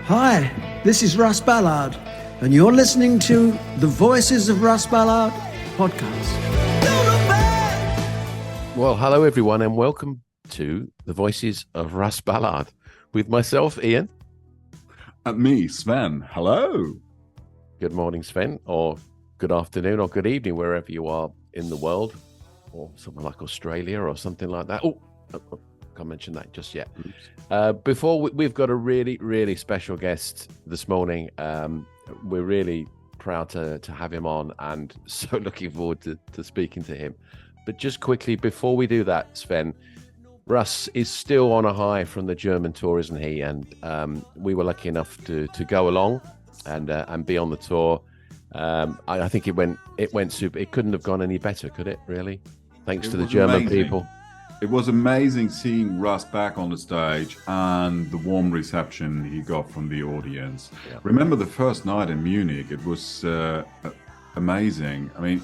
Hi, this is Russ Ballard, and you're listening to the Voices of Russ Ballard podcast. Well, hello everyone, and welcome to the Voices of Russ Ballard with myself, Ian. And me, Sven. Hello. Good morning, Sven, or good afternoon, or good evening, wherever you are in the world, or somewhere like Australia or something like that. Oh, can't mention that just yet. Before we've got a really, really special guest this morning. We're really proud to have him on, and so looking forward to speaking to him. But just quickly, before we do that, Sven, Russ is still on a high from the German tour, isn't he? And we were lucky enough to go along and be on the tour. I think it went super. It couldn't have gone any better, could it? Really, thanks to the German people. It was amazing seeing Russ back on the stage and the warm reception he got from the audience. Yeah. Remember the first night in Munich? It was amazing. I mean,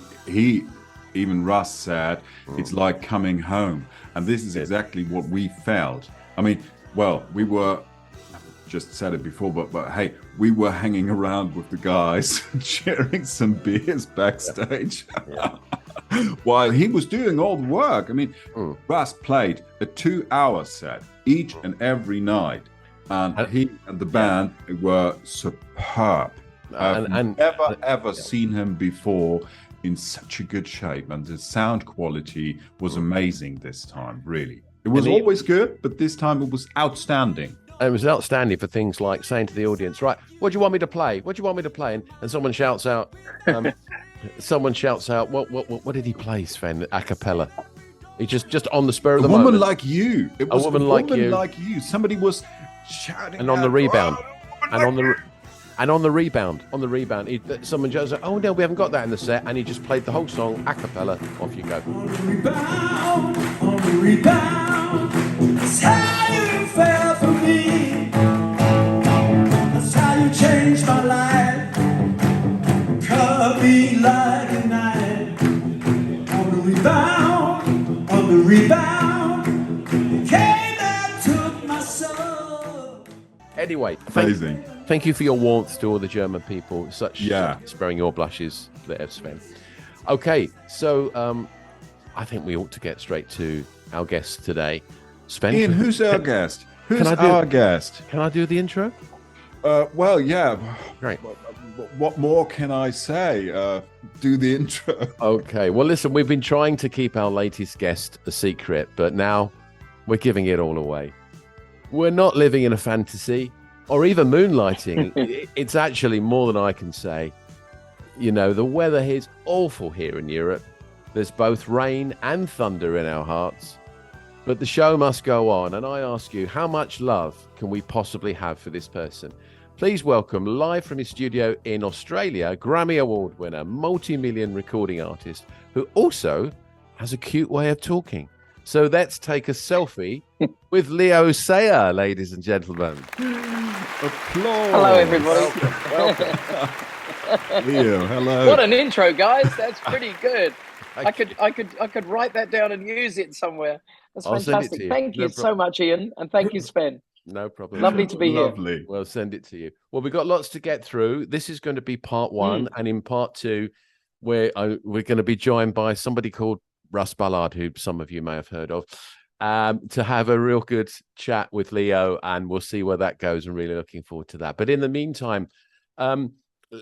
even Russ said it's like coming home, and this is exactly what we felt. I mean, well, we were just said it before, but hey, we were hanging around with the guys, sharing some beers backstage. Yeah. While he was doing all the work. I mean, Russ played a 2-hour set each and every night, and he and the band were superb. I've never seen him before in such a good shape, and the sound quality was amazing this time, really. It was always good, but this time it was outstanding. And it was outstanding for things like saying to the audience, right, what do you want me to play? What do you want me to play? And someone shouts out, what did he play, Sven? A cappella. He just on the spur of the moment. A woman like you. It was a woman like you. Somebody was shouting. And on the rebound. And on the rebound, someone just said, oh no, we haven't got that in the set, and he just played the whole song a cappella. Off you go. On the rebound, that's how you fell for me. That's how you changed my life. Cut me like a knife. On the rebound, you came and took my soul. Anyway, amazing. Thank you for your warmth to all the German people. Such sparing your blushes there, Sven. Okay, so I think we ought to get straight to our guest today. Sven, Ian, who's our guest? Who's our guest? Can I do the intro? Well, yeah. Great. What more can I say? Do the intro. Okay. Well, listen, we've been trying to keep our latest guest a secret, but now we're giving it all away. We're not living in a fantasy or even moonlighting. It's actually more than I can say. You know, the weather is awful here in Europe. There's both rain and thunder in our hearts. But the show must go on, and I ask you, how much love can we possibly have for this person? Please welcome, live from his studio in Australia, Grammy Award winner, multi-million recording artist, who also has a cute way of talking. So let's take a selfie with Leo Sklar, ladies and gentlemen. Applause. Hello, everybody. Welcome. Leo, hello. What an intro, guys. That's pretty good. I could write that down and use it somewhere. That's fantastic. Thank you so much, Ian, and thank you, Sven. No problem. Lovely to be here. We'll send it to you. Well, we've got lots to get through. This is going to be part one, and in part two, we're going to be joined by somebody called Russ Ballard, who some of you may have heard of, to have a real good chat with Leo, and we'll see where that goes. I'm really looking forward to that. But in the meantime,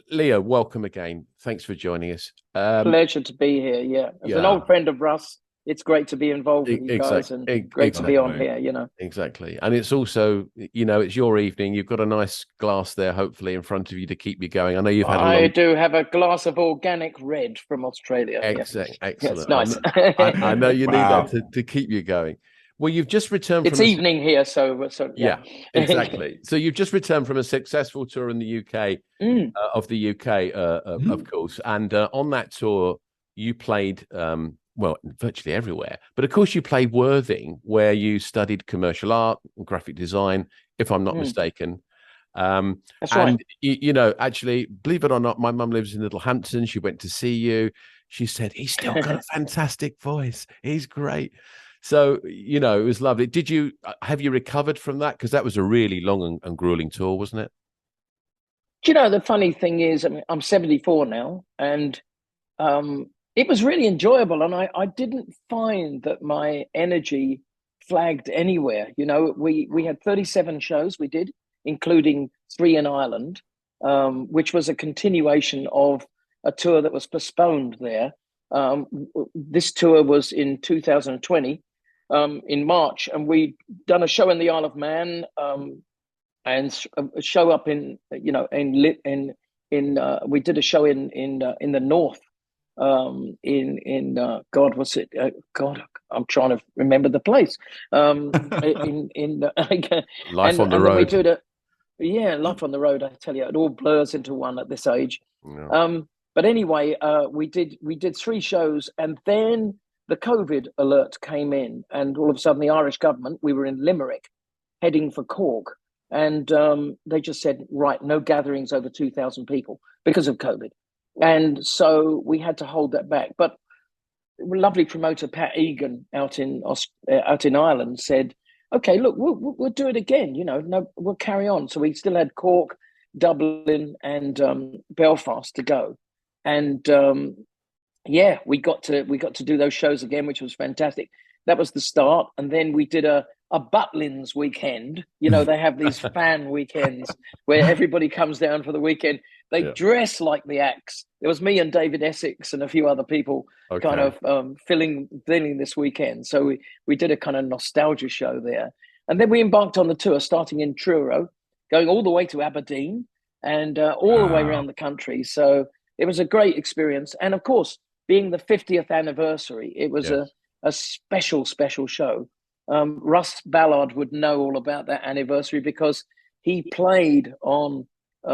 Leo, welcome again. Thanks for joining us. Pleasure to be here. Yeah, as an old friend of Russ, it's great to be involved with you guys, and great to be on here. You know, exactly. And it's also, you know, it's your evening. You've got a nice glass there, hopefully, in front of you to keep you going. I know you've had. I do have a glass of organic red from Australia. Excellent. Yes, nice. I know you need that to keep you going. Well, you've just returned from... It's evening here, so yeah. Exactly. So you've just returned from a successful tour in the UK, of course. And on that tour, you played, virtually everywhere. But of course, you played Worthing, where you studied commercial art and graphic design, if I'm not mistaken. That's right. And, you know, actually, believe it or not, my mum lives in Littlehampton. She went to see you. She said, he's still got a fantastic voice. He's great. So, you know, it was lovely. Have you recovered from that? Because that was a really long and grueling tour, wasn't it? Do you know, the funny thing is, I mean, I'm 74 now, and it was really enjoyable. And I didn't find that my energy flagged anywhere. You know, we had 37 shows we did, including 3 in Ireland, which was a continuation of a tour that was postponed there. This tour was in 2020, in March, and we'd done a show in the Isle of Man, and a show up in, you know, we did a show in the north, God, what's it? God, I'm trying to remember the place. Life on the Road. We did Life on the Road. I tell you, it all blurs into one at this age. Yeah. But anyway, we did 3 shows, and then the COVID alert came in, and all of a sudden the Irish government, we were in Limerick, heading for Cork, and they just said, right, no gatherings over 2,000 people because of COVID. And so we had to hold that back. But lovely promoter Pat Egan out in Ireland said, okay, look, we'll do it again. You know, no, we'll carry on. So we still had Cork, Dublin, and Belfast to go. And we got to do those shows again, which was fantastic. That was the start. And then we did a Butlins weekend. You know, they have these fan weekends where everybody comes down for the weekend. They dress like the acts. There was me and David Essex and a few other people kind of filling this weekend. So we did a kind of nostalgia show there. And then we embarked on the tour, starting in Truro, going all the way to Aberdeen, and all the way around the country. So it was a great experience. And of course, being the 50th anniversary, it was a special show. Russ Ballard would know all about that anniversary because he played on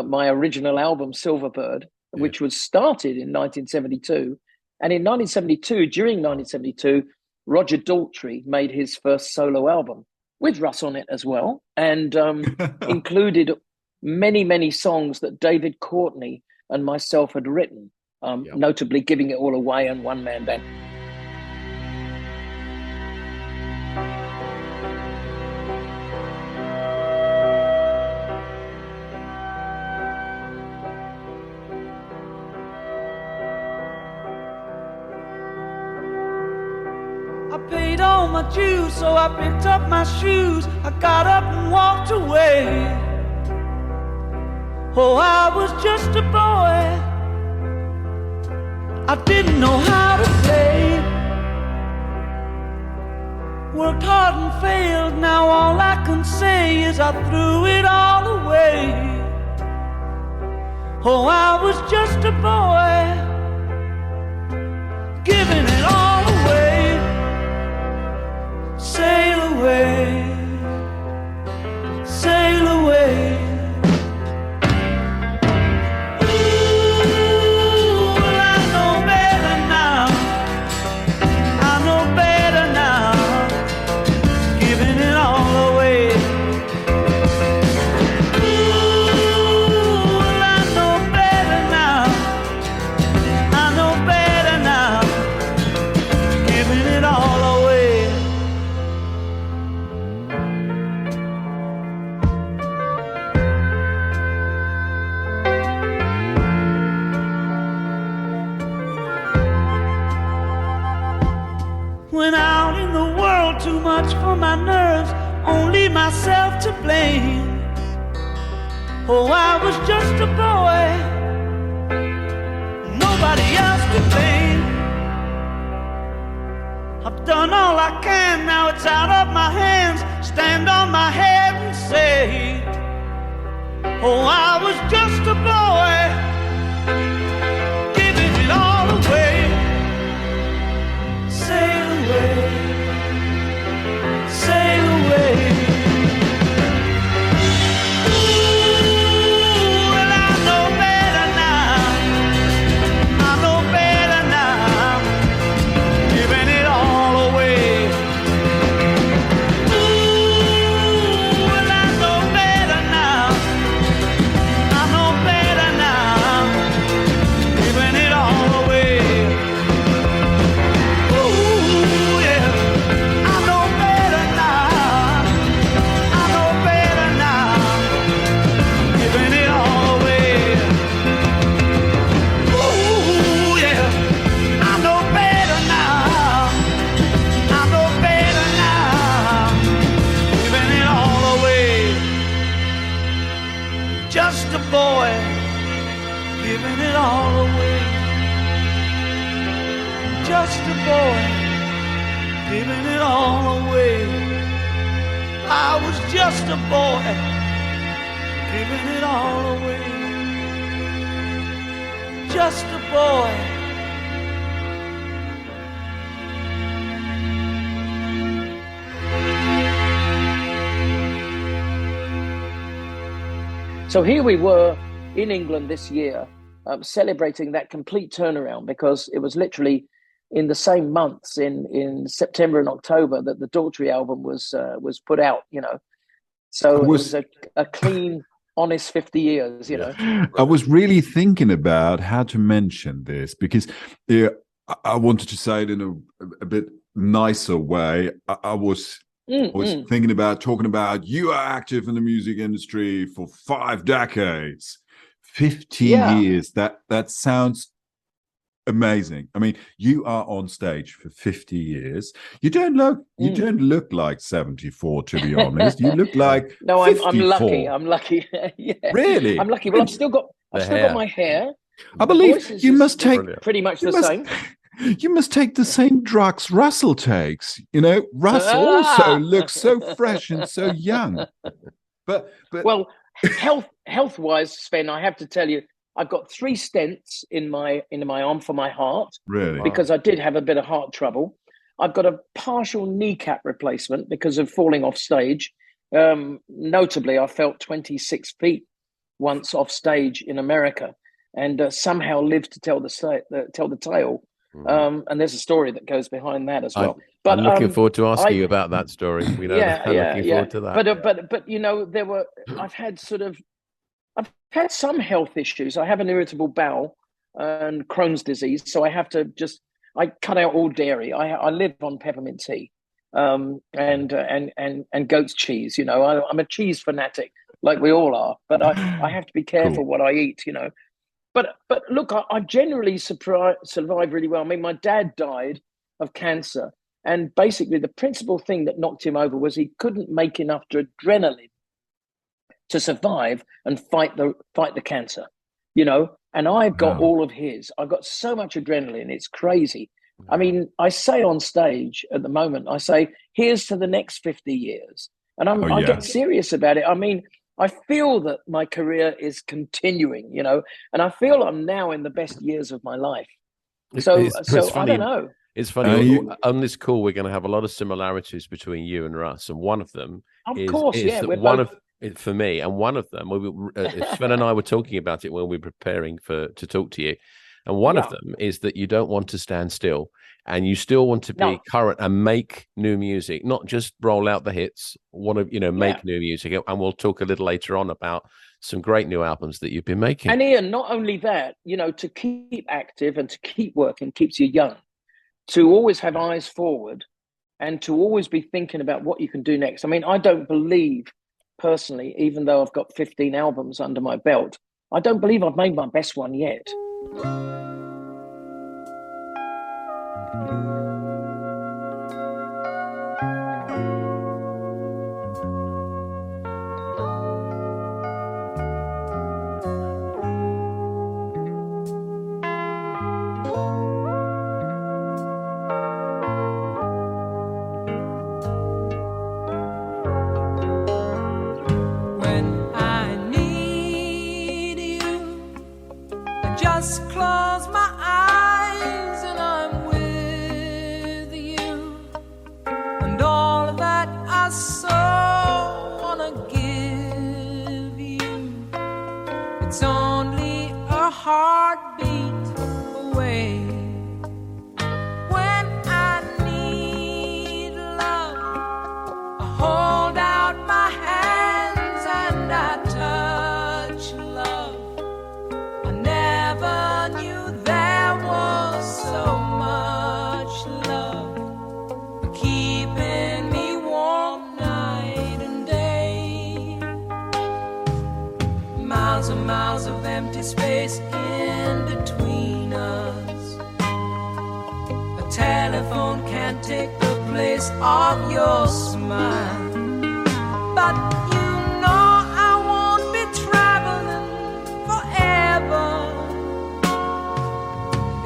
my original album, Silverbird, which was started in 1972. And in 1972, during 1972, Roger Daltrey made his first solo album with Russ on it as well, and included many, many songs that David Courtney and myself had written, notably Giving It All Away and One Man Band. Paid all my dues, so I picked up my shoes. I got up and walked away. Oh, I was just a boy. I didn't know how to play. Worked hard and failed. Now all I can say is I threw it all away. Oh, I was just a boy, giving it all away. Sail away, sail away. Ooh, well, I know better now. I know better now. Giving it all away. Ooh, well, I know better now. I know better now. Giving it all away. Went out in the world, too much for my nerves, only myself to blame. Oh, I was just a boy, nobody else to blame. I've done all I can, now it's out of my hands. Stand on my head and say, oh, I was just a boy, giving it all away. Sail away, sail away. Ooh, well, I know better now. I know better now. Giving it all away. Ooh, well, I know better now. I know better. boy, giving it all away. I was just a boy, giving it all away. Just a boy. So here we were in England this year, celebrating that complete turnaround, because it was literally in the same months, in September and October, that the Daltrey album was put out. So it was a clean, honest 50 years. I was really thinking about how to mention this, because I wanted to say it in a bit nicer way. I was thinking about talking about, you are active in the music industry for 5 decades, 50 years. That sounds amazing. I mean, you are on stage for 50 years. You don't look like 74, to be honest. You look like no, 54. I'm lucky. Yeah. Really? I'm lucky. Well, I've still got my hair. I believe you must take pretty much the same. You must take the same drugs Russell takes. Russ also looks so fresh and so young. But well, health wise, Sven, I have to tell you, I've got 3 stents in my arm for my heart. Really? Because I did have a bit of heart trouble. I've got a partial kneecap replacement because of falling off stage. Notably, I fell 26 feet once off stage in America, and somehow lived to tell the tale. And there's a story that goes behind that as well. I'm looking forward to asking you about that story. I'm looking forward to that. But I've had some health issues. I have an irritable bowel and Crohn's disease, so I have to I cut out all dairy. I live on peppermint tea, and goat's cheese. I'm a cheese fanatic, like we all are. But I have to be careful what I eat. But look, I generally survive really well. I mean, my dad died of cancer, and basically the principal thing that knocked him over was he couldn't make enough adrenaline to survive and fight the cancer, and I've got all of his. I've got so much adrenaline, it's crazy. I mean, I say on stage at the moment, I say, here's to the next 50 years. And I get serious about it. I mean, I feel that my career is continuing, and I feel I'm now in the best years of my life. So I don't know. It's funny. On this call, we're going to have a lot of similarities between you and Russ, and one of them for me, and one of them, Sven and I were talking about it when we were preparing to talk to you, and one of them is that you don't want to stand still, and you still want to be current and make new music, not just roll out the hits. Want to make new music, and we'll talk a little later on about some great new albums that you've been making. And Ian, not only that, to keep active and to keep working keeps you young. To always have eyes forward, and to always be thinking about what you can do next. I mean, I don't believe personally, even though I've got 15 albums under my belt, I don't believe I've made my best one yet.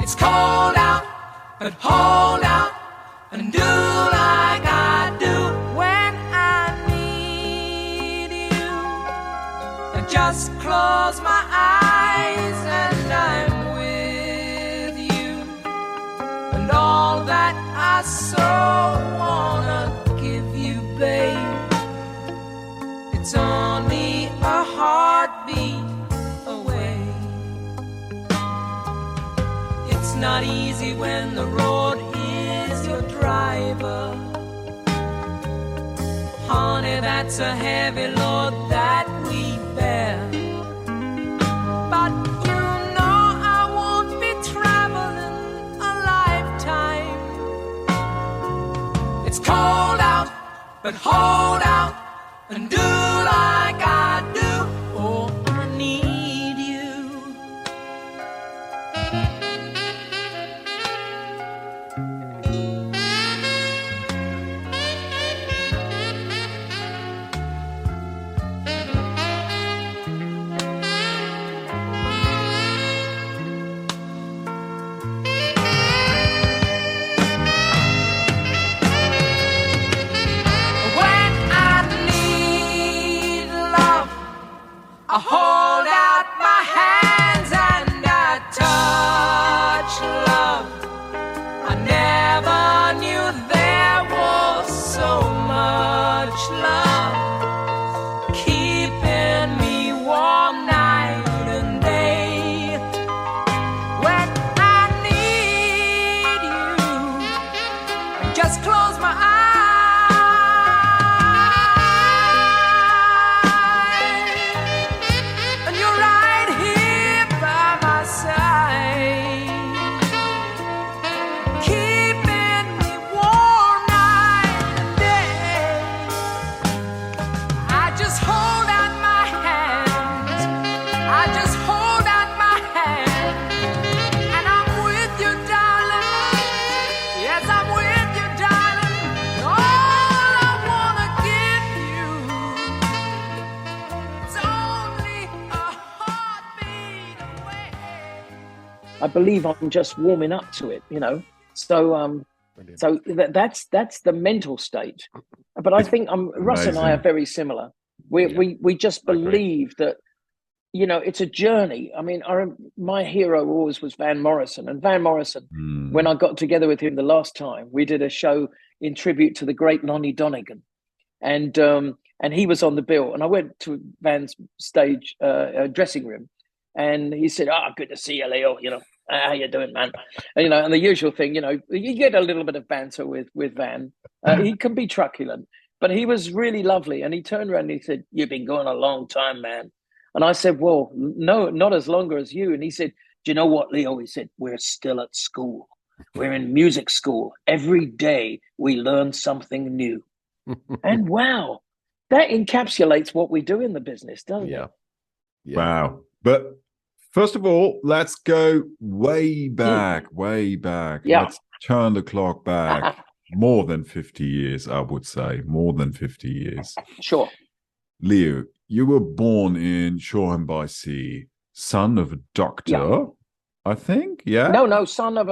It's cold out, but hold out. just close my eyes and I'm with you, and all that I so wanna give you, babe, it's only a heartbeat away. It's not easy when the road is your driver. Honey, that's a heavy load that we bear. But you know I won't be traveling a lifetime. It's cold out, but hold out and do like I do. Oh, I need you. I hold out my hands and I touch love. I never knew there was so much love, keeping me warm night and day. When I need you, I just close my eyes. I believe I'm just warming up to it, you know. So, that's the mental state. But I think Russ and I are very similar. We just believe that, you know, it's a journey. I mean, my hero always was Van Morrison, and Van Morrison. When I got together with him the last time, we did a show in tribute to the great Lonnie Donegan, and he was on the bill. And I went to Van's stage dressing room. And he said, "Oh, good to see you, Leo. You know, how you doing, man?" And, you know, and the usual thing, you know, you get a little bit of banter with Van. He can be truculent, but he was really lovely. And he turned around and he said, "You've been going a long time, man." And I said, "Well, no, not as long as you." And he said, "Do you know what, Leo?" He said, "We're still at school. We're in music school. Every day we learn something new." And wow, that encapsulates what we do in the business, doesn't it? Yeah. Wow. But first of all, let's go way back. Yeah. Let's turn the clock back more than 50 years, I would say. More than 50 years. Sure. Leo, you were born in Shoreham by Sea, son of a doctor, I think. Yeah. No, son of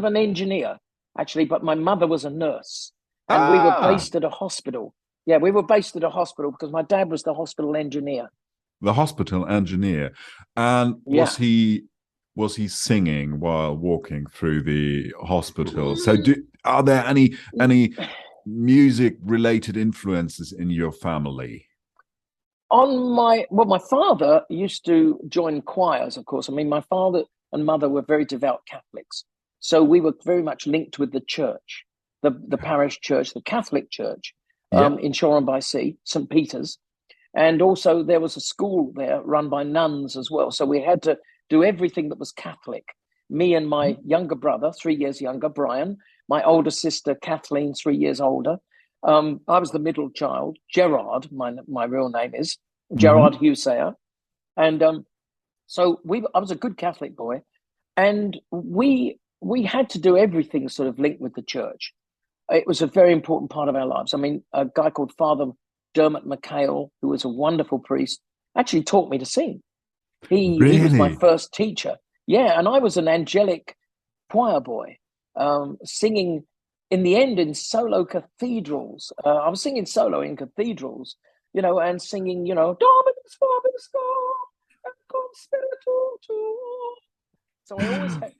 an engineer, actually, but my mother was a nurse. And we were based at a hospital. Yeah, we were based at a hospital because my dad was the hospital engineer. The hospital engineer. And was he singing while walking through the hospital? So are there any music related influences in your family? My father used to join choirs, of course. I mean, my father and mother were very devout Catholics. So we were very much linked with the church, the parish church, the Catholic church in Shoreham by Sea, St. Peter's. And also there was a school there run by nuns as well. So we had to do everything that was Catholic. Me and my younger brother, 3 years younger, Brian, my older sister, Kathleen, 3 years older. I was the middle child. Gerard, my real name is, Gerard Husayer. And so I was a good Catholic boy. And we had to do everything sort of linked with the church. It was a very important part of our lives. I mean, a guy called Father Dermot McHale, who was a wonderful priest, actually taught me to sing. He was my first teacher. Yeah, and I was an angelic choir boy, singing in the end in solo cathedrals. I was singing solo in cathedrals, you know, and singing, you know, Domine, So I always had,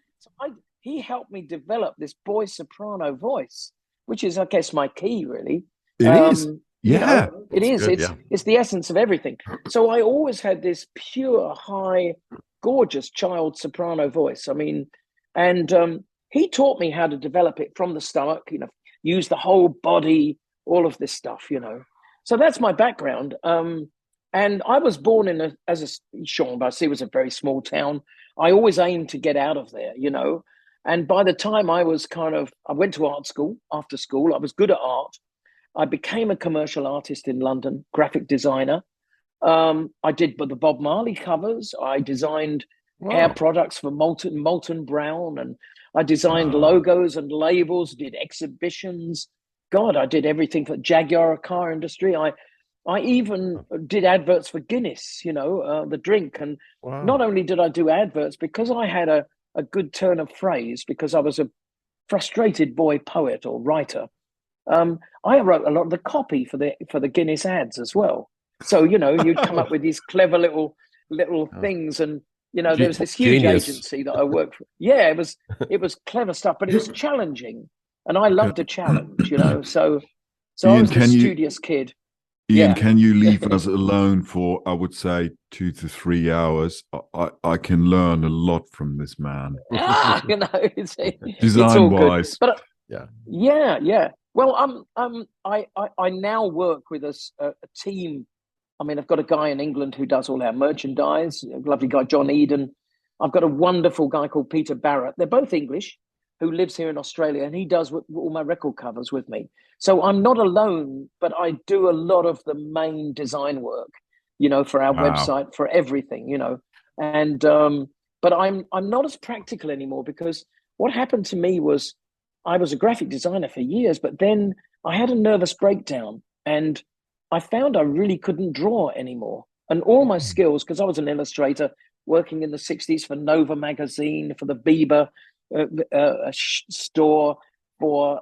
he helped me develop this boy soprano voice, which is, I guess, my key, really. It is. Yeah. It is. Good, it's the essence of everything. So I always had this pure, high, gorgeous child soprano voice. I mean, and he taught me how to develop it from the stomach, use the whole body, all of this stuff, So that's my background. And I was born as Sean-Bassy was a very small town. I always aimed to get out of there, And by the time I went to art school after school. I was good at art. I became a commercial artist in London, graphic designer. I did the Bob Marley covers. I designed hair products for Molten Brown, and I designed logos and labels, did exhibitions. God, I did everything for Jaguar car industry. I even did adverts for Guinness, the drink. And not only did I do adverts, because I had a good turn of phrase, because I was a frustrated boy poet or writer, I wrote a lot of the copy for the Guinness ads as well. So, you'd come up with these clever little things, and there was this huge agency that I worked for. Yeah, it was clever stuff, but it was challenging, and I loved a challenge, So Ian, I was a studious kid. Ian, can you leave us alone for, I would say, 2 to 3 hours? I can learn a lot from this man. It's design-wise. But yeah. Well, I now work with a team. I mean, I've got a guy in England who does all our merchandise, a lovely guy, John Eden. I've got a wonderful guy called Peter Barrett. They're both English, who lives here in Australia, and he does all my record covers with me. So I'm not alone, but I do a lot of the main design work, for our website, for everything, And but I'm not as practical anymore, because what happened to me was I was a graphic designer for years, but then I had a nervous breakdown, and I found I really couldn't draw anymore. And all my skills, because I was an illustrator working in the 60s for Nova magazine, for the Bieber store,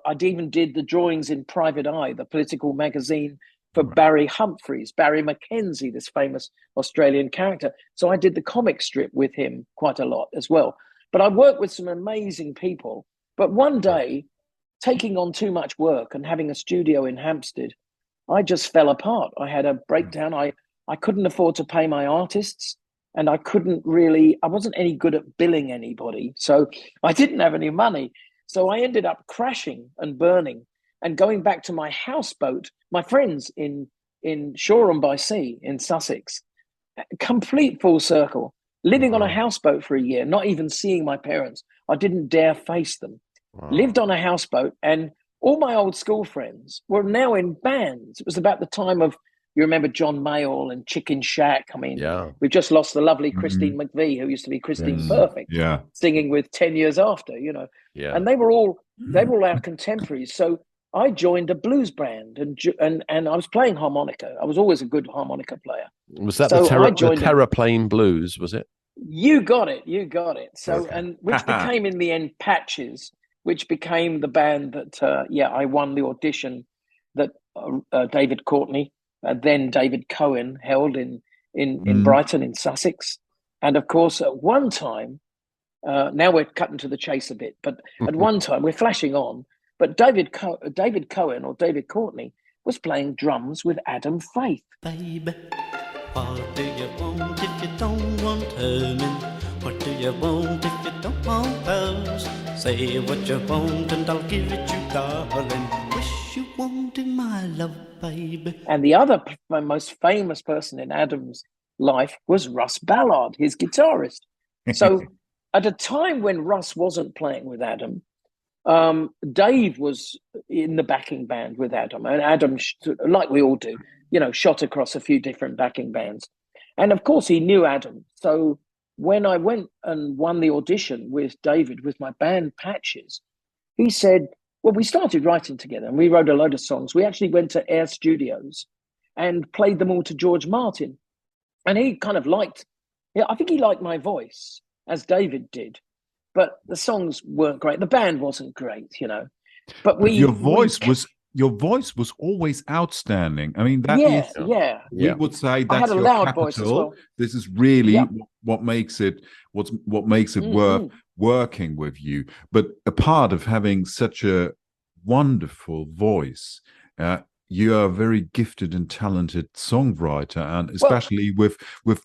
I even did the drawings in Private Eye, the political magazine, for Barry Humphries, Barry Mackenzie, this famous Australian character. So I did the comic strip with him quite a lot as well. But I worked with some amazing people. But one day, taking on too much work and having a studio in Hampstead, I just fell apart. I had a breakdown. I couldn't afford to pay my artists, and I wasn't any good at billing anybody. So I didn't have any money. So I ended up crashing and burning and going back to my houseboat, my friends in Shoreham-by-Sea in Sussex, complete full circle, living on a houseboat for a year, not even seeing my parents. I didn't dare face them. Lived on a houseboat, and all my old school friends were now in bands. It was about the time of, you remember John Mayall and Chicken Shack. I mean, we've just lost the lovely Christine McVie, who used to be Christine Perfect, singing with 10 Years After, And they were all our contemporaries. So I joined a blues band, and I was playing harmonica. I was always a good harmonica player. Was that the Terraplane Blues, was it? You got it. So, and which became in the end Patches, which became the band that, I won the audition that David Courtney, then David Cohen, held in Brighton in Sussex. And of course, at one time, now we're cutting to the chase a bit, but at one time, we're flashing on, but David Cohen or David Courtney was playing drums with Adam Faith. Baby, what do you want if you don't want Herman? What do you want if you don't want us? Say what you want and I'll give it you, darling. Wish you wanted my love, baby. And the other most famous person in Adam's life was Russ Ballard, his guitarist. So at a time when Russ wasn't playing with Adam, Dave was in the backing band with Adam. And Adam, like we all do, shot across a few different backing bands. And of course, he knew Adam. So when I went and won the audition with David, with my band Patches, he said, well, we started writing together and we wrote a load of songs. We actually went to Air Studios and played them all to George Martin. And he kind of I think he liked my voice, as David did. But the songs weren't great. The band wasn't great, But your voice was your voice was always outstanding. I mean, that Yeah, is, yeah. we would say I that's had a your loud capital. voice as well. This is really Yeah. what makes it worth working with you. But a part of having such a wonderful voice, you are a very gifted and talented songwriter, and especially with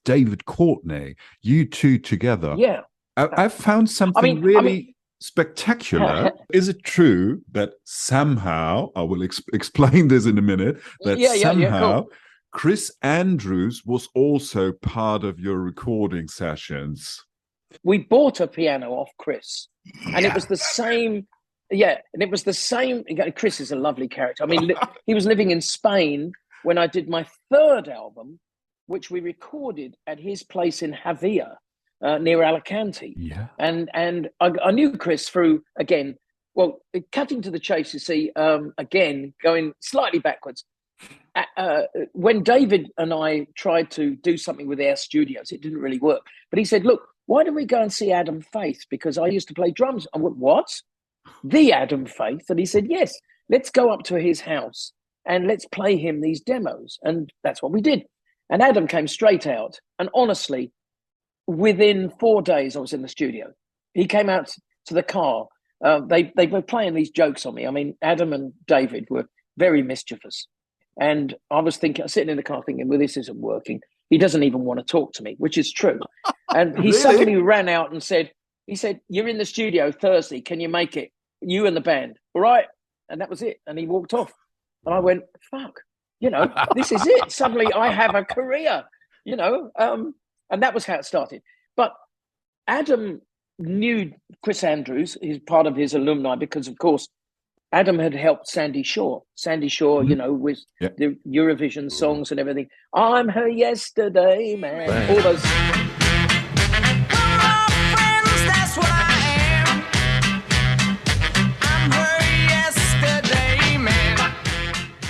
David Courtney, you two together. Yeah. I've found something really spectacular. Is it true that somehow, I will explain this in a minute, that somehow Chris Andrews was also part of your recording sessions? We bought a piano off Chris, and it was the same. Yeah, and it was the same. Chris is a lovely character. I mean, he was living in Spain when I did my third album, which we recorded at his place in Javea, near Alicante. Yeah. And I knew Chris through, again, well, cutting to the chase, you see, again, going slightly backwards. When David and I tried to do something with our studios, it didn't really work. But he said, look, why don't we go and see Adam Faith? Because I used to play drums. I went, what? The Adam Faith? And he said, yes, let's go up to his house and let's play him these demos. And that's what we did. And Adam came straight out. And honestly, within 4 days, I was in the studio. He came out to the car. They were playing these jokes on me. I mean, Adam and David were very mischievous. And I was sitting in the car thinking, well, this isn't working. He doesn't even want to talk to me, which is true. And he suddenly ran out and said, you're in the studio Thursday. Can you make it? You and the band. All right. And that was it. And he walked off. And I went, fuck, this is it. Suddenly I have a career, and that was how it started. But Adam knew Chris Andrews. He's part of his alumni because, of course, Adam had helped Sandy Shaw. Sandy Shaw, with the Eurovision songs and everything. I'm her yesterday, man. All those.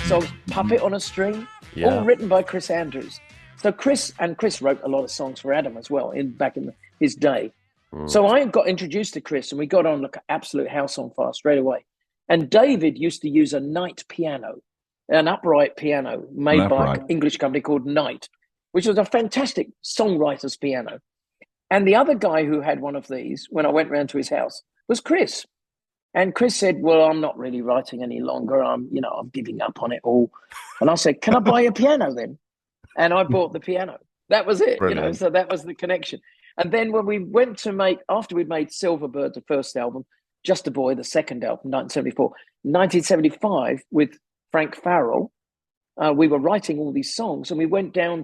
Songs, Puppet on a String, all written by Chris Andrews. So Chris wrote a lot of songs for Adam as well back in his day. So I got introduced to Chris, and we got on like an absolute house on fire straight away. And David used to use a Knight piano, an upright piano made by an English company called Knight, which was a fantastic songwriter's piano. And the other guy who had one of these, when I went round to his house, was Chris. And Chris said, well, I'm not really writing any longer. I'm giving up on it all. And I said, can I buy a piano then? And I bought the piano. That was it, so that was the connection. And then when we went to after we'd made Silverbird, the first album, Just a Boy, the second album, 1974, 1975, with Frank Farrell, we were writing all these songs, and we went down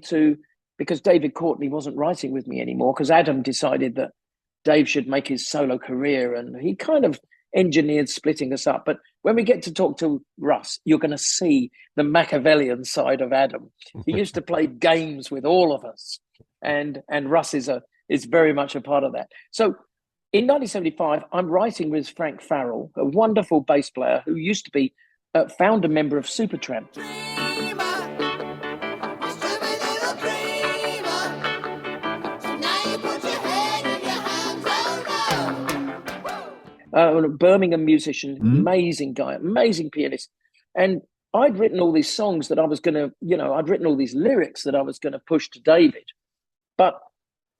because David Courtney wasn't writing with me anymore, because Adam decided that Dave should make his solo career, and he kind of engineered splitting us up. But when we get to talk to Russ, you're going to see the Machiavellian side of Adam. He used to play games with all of us, and Russ is very much a part of that. So in 1975, I'm writing with Frank Farrell, a wonderful bass player who used to be a founder member of Supertramp. A Birmingham musician, amazing guy, amazing pianist. And I'd written all these songs that I was going to, I'd written all these lyrics that I was going to push to David. But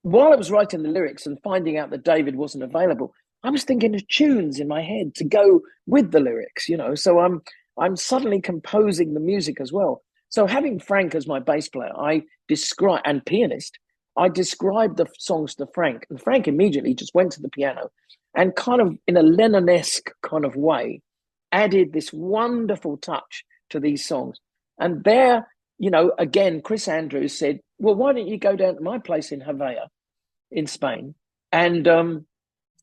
while I was writing the lyrics and finding out that David wasn't available, I was thinking of tunes in my head to go with the lyrics, So I'm suddenly composing the music as well. So having Frank as my bass player, and pianist, I described the songs to Frank, and Frank immediately just went to the piano and kind of in a Lennon-esque kind of way added this wonderful touch to these songs. And there, again, Chris Andrews said, well, why don't you go down to my place in Javea in Spain, and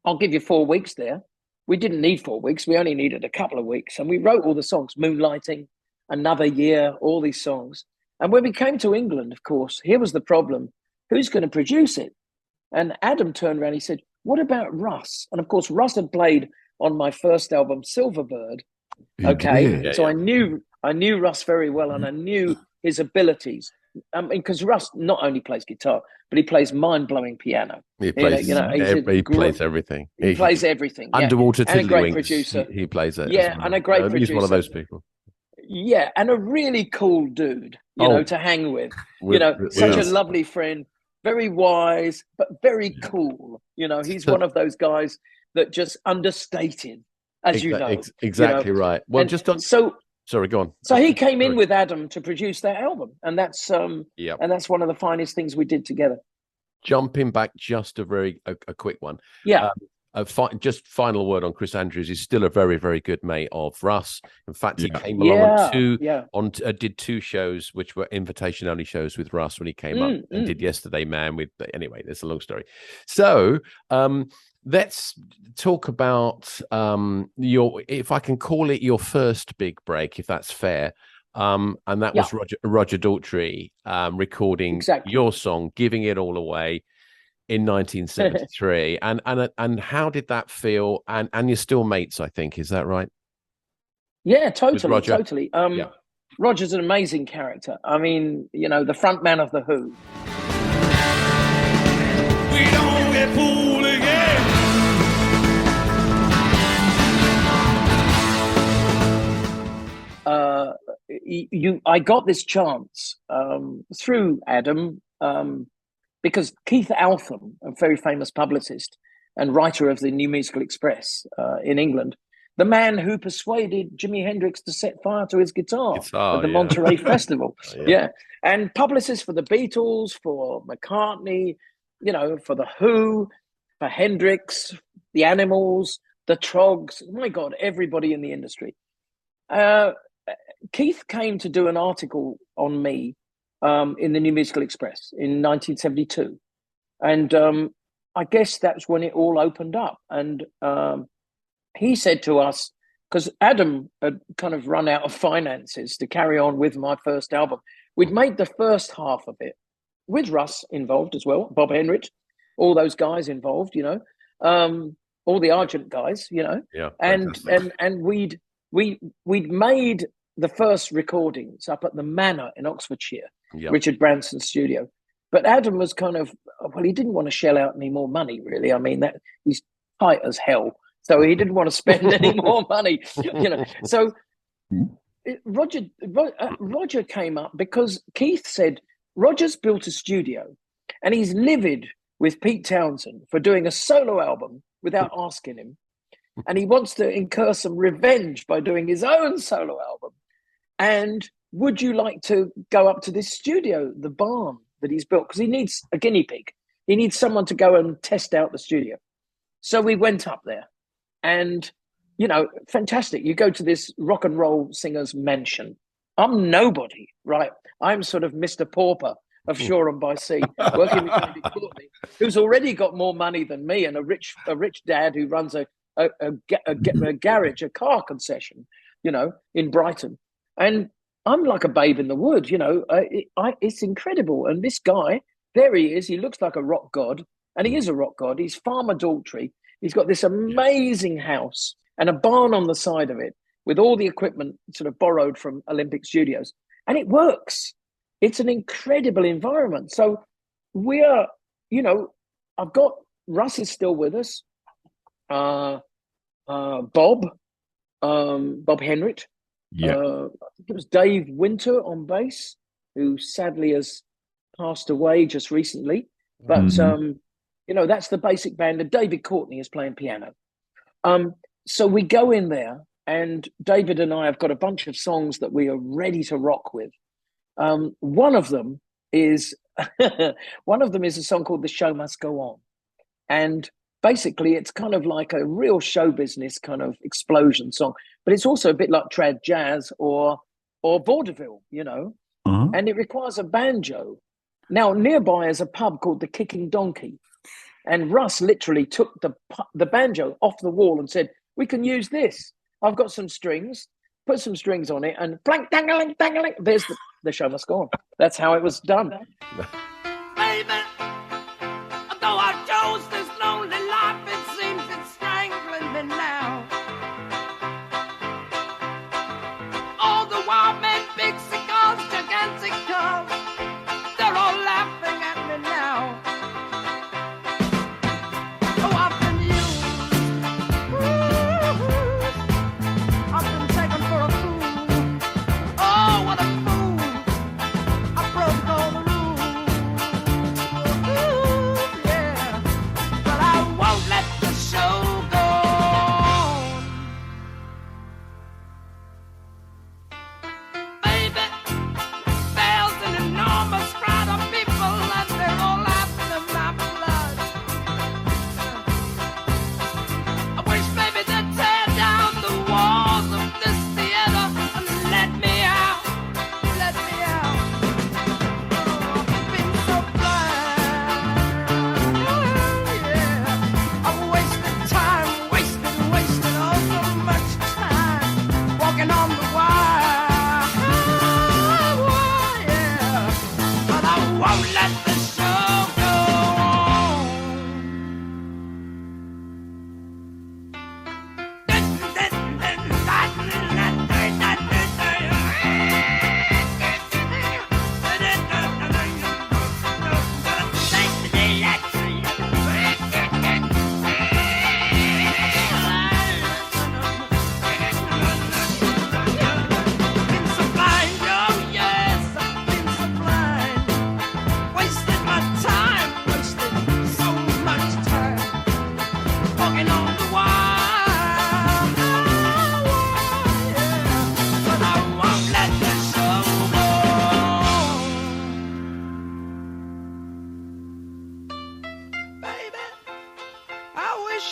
I'll give you 4 weeks there. We didn't need 4 weeks. We only needed a couple of weeks. And we wrote all the songs, Moonlighting, Another Year, all these songs. And when we came to England, of course, here was the problem. Who's going to produce it? And Adam turned around, he said, what about Russ? And of course, Russ had played on my first album, Silverbird. So I knew Russ very well, and I knew his abilities. Because Russ not only plays guitar, but he plays mind-blowing piano. He plays, he plays everything. He plays everything. Underwater and a great Tiddlywinks, producer. He plays it. Yeah, and a great producer. He's one of those people. Yeah, and a really cool dude, you know, to hang with. Such a lovely friend, very wise, but very cool. You know, he's one of those guys that just understated, as you know. Exactly right. Well, and just on. Sorry, go on. So he came in with Adam to produce that album, and that's and that's one of the finest things we did together. Jumping back just a quick one. Yeah. Just final word on Chris Andrews. He's still a very, very good mate of Russ. In fact, he came along did 2 shows, which were invitation only shows with Russ when he came up, and did Yesterday Man anyway, that's a long story. So let's talk about if I can call it your first big break, if that's fair. And that was Roger Daltrey recording your song, Giving It All Away, in 1973. and how did that feel? And you're still mates, I think, is that right? Yeah, totally. Roger's an amazing character. I mean, you know, the front man of the Who. We don't get fooled again. I got this chance through Adam, because Keith Altham, a very famous publicist and writer of the New Musical Express in England, the man who persuaded Jimi Hendrix to set fire to his guitar at the Monterey Festival. And publicist for the Beatles, for McCartney, you know, for the Who, for Hendrix, the Animals, the Trogs, my God, everybody in the industry. Keith came to do an article on me in the New Musical Express in 1972. And I guess that's when it all opened up. And he said to us, because Adam had kind of run out of finances to carry on with my first album. We'd made the first half of it with Russ involved as well, Bob Henrich, all those guys involved, you know, all the Argent guys, you know, and we'd made the first recordings up at the Manor in Oxfordshire, Richard Branson's studio. But Adam was kind of, well, he didn't want to shell out any more money, really. I mean, he's tight as hell. So he didn't want to spend any more money, you know. So Roger came up because Keith said, Roger's built a studio and he's livid with Pete Townsend for doing a solo album without asking him. And he wants to incur some revenge by doing his own solo album. And would you like to go up to this studio, the barn that he's built? Because he needs a guinea pig. He needs someone to go and test out the studio. So we went up there. And, you know, fantastic. You go to this rock and roll singer's mansion. I'm nobody, right? I'm sort of Mr. Pauper of Shoreham by Sea, working with David Courtney, who's already got more money than me, and a rich dad who runs a garage, a car concession, you know, in Brighton. And I'm like a babe in the wood, you know. It's incredible. And this guy, there he is. He looks like a rock god, and he is a rock god. He's Farmer Daltrey. He's got this amazing house and a barn on the side of it with all the equipment sort of borrowed from Olympic Studios. And it works. It's an incredible environment. So we are, you know, I've got, Russ is still with us. Bob Henrich. I think it was Dave Winter on bass, who sadly has passed away just recently. But, you know, that's the basic band. And David Courtney is playing piano. So we go in there, and David and I have got a bunch of songs that we are ready to rock with. One of them is a song called The Show Must Go On. And basically it's kind of like a real show business kind of explosion song, but it's also a bit like trad jazz or vaudeville, you know, and it requires a banjo. Now, nearby is a pub called the Kicking Donkey. And Russ literally took the banjo off the wall and said, we can use this. I've got some strings, put some strings on it, and blank, dangling, dangling. There's the show must go on. That's how it was done. Baby, though I chose this lonely life, it seems it's strangling me now. All the wild men, big cigars, gigantic cars, they're all laughing at me now. Oh, I've been used. Ooh, I've been taken for a fool. won't let the show go on.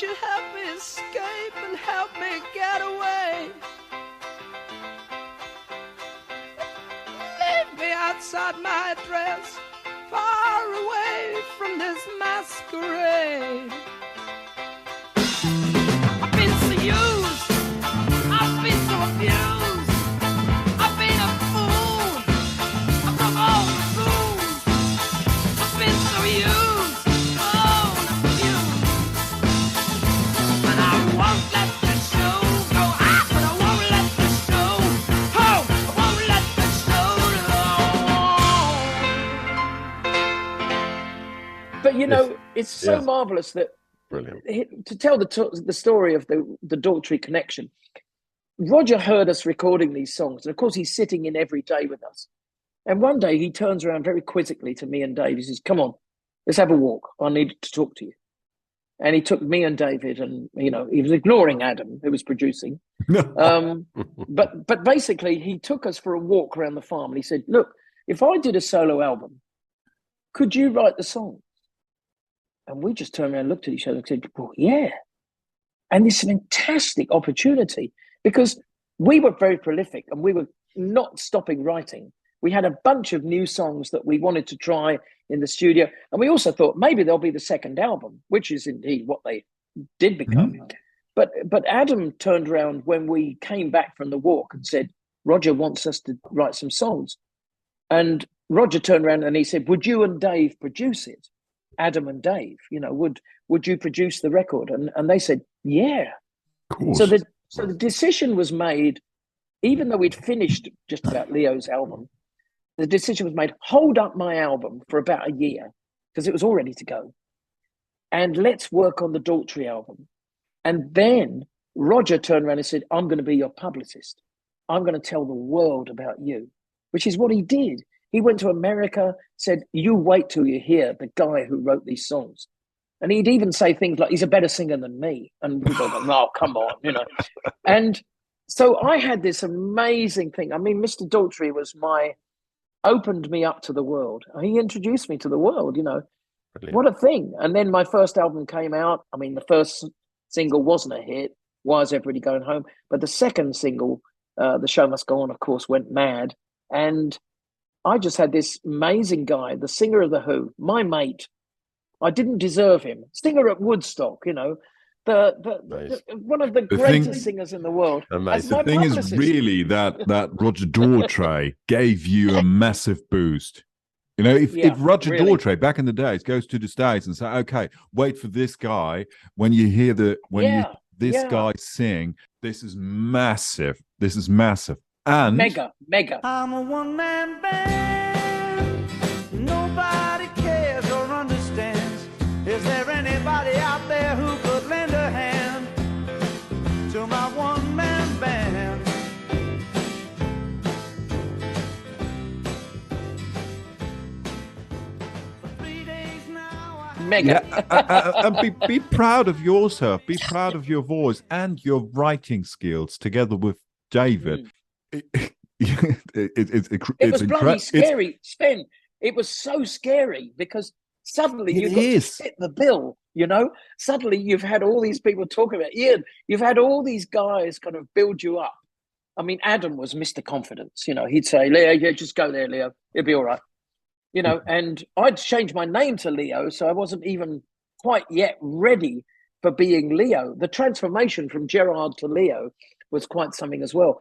You'd help me escape and help me get away. Leave me outside my dress, far away from this masquerade. I've been so used, I've been so abused, I've been a fool, I broke all the rules. I've been so used, oh, abused. But I won't let the show go, but I won't let the show, oh, I won't let the show go. But you know, it's so marvelous that Brilliant. to tell the story of the Daltrey connection. Roger heard us recording these songs, and of course he's sitting in every day with us. And one day he turns around very quizzically to me and Dave. He says, "Come on, let's have a walk. I need to talk to you." And he took me and David, and you know, he was ignoring Adam, who was producing. But basically, he took us for a walk around the farm, and he said, "Look, if I did a solo album, could you write the song?" And we just turned around and looked at each other and said, "Well, yeah." And this fantastic opportunity, because we were very prolific and we were not stopping writing. We had a bunch of new songs that we wanted to try in the studio. And we also thought maybe there'll be the second album, which is indeed what they did become. Mm-hmm. But Adam turned around when we came back from the walk and said, "Roger wants us to write some songs." And Roger turned around and he said, "Would you and Dave produce it? Adam and Dave, you know, would you produce the record?" And they said, "Yeah." So the decision was made, even though we'd finished just about Leo's album, the decision was made, hold up my album for about a year, because it was all ready to go. And let's work on the Daltrey album. And then Roger turned around and said, "I'm going to be your publicist. I'm going to tell the world about you," which is what he did. He went to America, said, "You wait till you hear the guy who wrote these songs." And he'd even say things like, "He's a better singer than me." And we go, "Oh, come on," you know. And so I had this amazing thing. I mean, Mr. Daltrey opened me up to the world. He introduced me to the world, you know. Brilliant. What a thing. And then my first album came out. I mean, the first single wasn't a hit, "Why Is Everybody Going Home?" But the second single, "The Show Must Go On," of course, went mad. And I just had this amazing guy, the singer of The Who, my mate. I didn't deserve him. Singer at Woodstock, you know, one of the greatest singers in the world. The thing is really that Roger Daltrey gave you a massive boost. You know, if Roger Daltrey back in the days goes to the States and say, "Okay, wait for this guy," when you hear this guy sing, this is massive. This is massive. And mega. I'm a one-man band. Nobody cares or understands. Is there anybody out there who could lend a hand to my one-man band? For 3 days now, mega. And be proud of yourself. Be proud of your voice and your writing skills together with David. It was bloody scary, Sven. It was so scary because suddenly you've got to fit the bill, you know. Suddenly you've had all these people talking about Ian. You've had all these guys kind of build you up. I mean, Adam was Mr. Confidence, you know. He'd say, "Leo, yeah, just go there, Leo. It'll be all right." You know, and I'd changed my name to Leo, so I wasn't even quite yet ready for being Leo. The transformation from Gerard to Leo was quite something as well.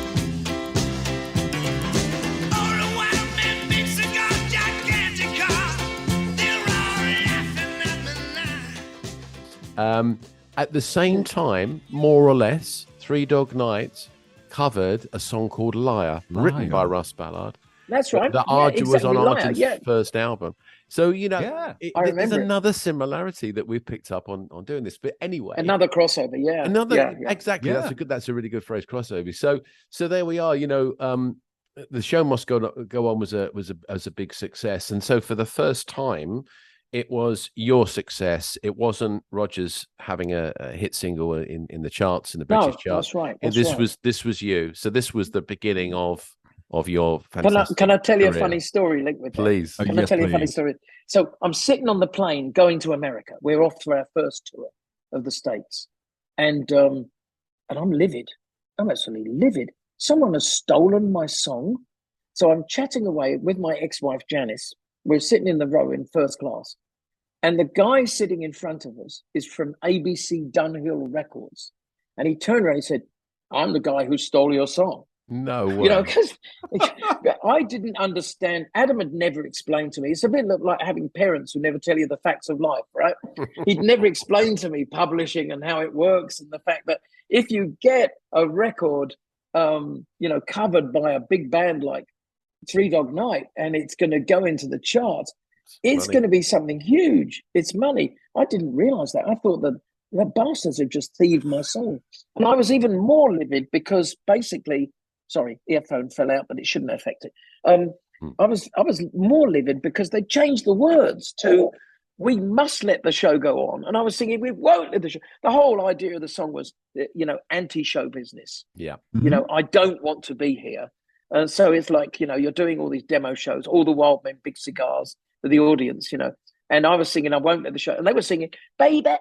At the same time, more or less, Three Dog Night covered a song called Liar, written by Russ Ballard. That's right. That was on Argent's first album. So, there's another similarity that we've picked up on doing this. But anyway, another crossover, exactly. Yeah. That's a really good phrase, crossover. So there we are. The Show Must Go On was a big success, and so for the first time, it was your success. It wasn't Roger's having a hit single in the charts, in the British charts. That's right. This was you. So this was the beginning of your fantastic Can I tell you a career. funny story linked with that? Please. Can I tell you a funny story? So I'm sitting on the plane going to America. We're off to our first tour of the States. And I'm livid. I'm absolutely livid. Someone has stolen my song. So I'm chatting away with my ex-wife, Janice. We're sitting in the row in first class. And the guy sitting in front of us is from ABC Dunhill Records. And he turned around and he said, I'm the guy who stole your song. No way. Because I didn't understand. Adam had never explained to me. It's a bit like having parents who never tell you the facts of life, right? He'd never explained to me publishing and how it works, and the fact that if you get a record, covered by a big band like Three Dog Night, and it's going to go into the charts, it's going to be something huge. It's money. I didn't realize that. I thought that the bastards had just thieved my song. And I was even more livid because basically, sorry, earphone fell out, but it shouldn't affect it. I was more livid because they changed the words to "We must let the show go on," and I was singing "We won't let the show." The whole idea of the song was, anti-show business. Yeah, I don't want to be here, and so it's like you're doing all these demo shows, all the wild men, big cigars for the audience, and I was singing "I won't let the show," and they were singing "Baby."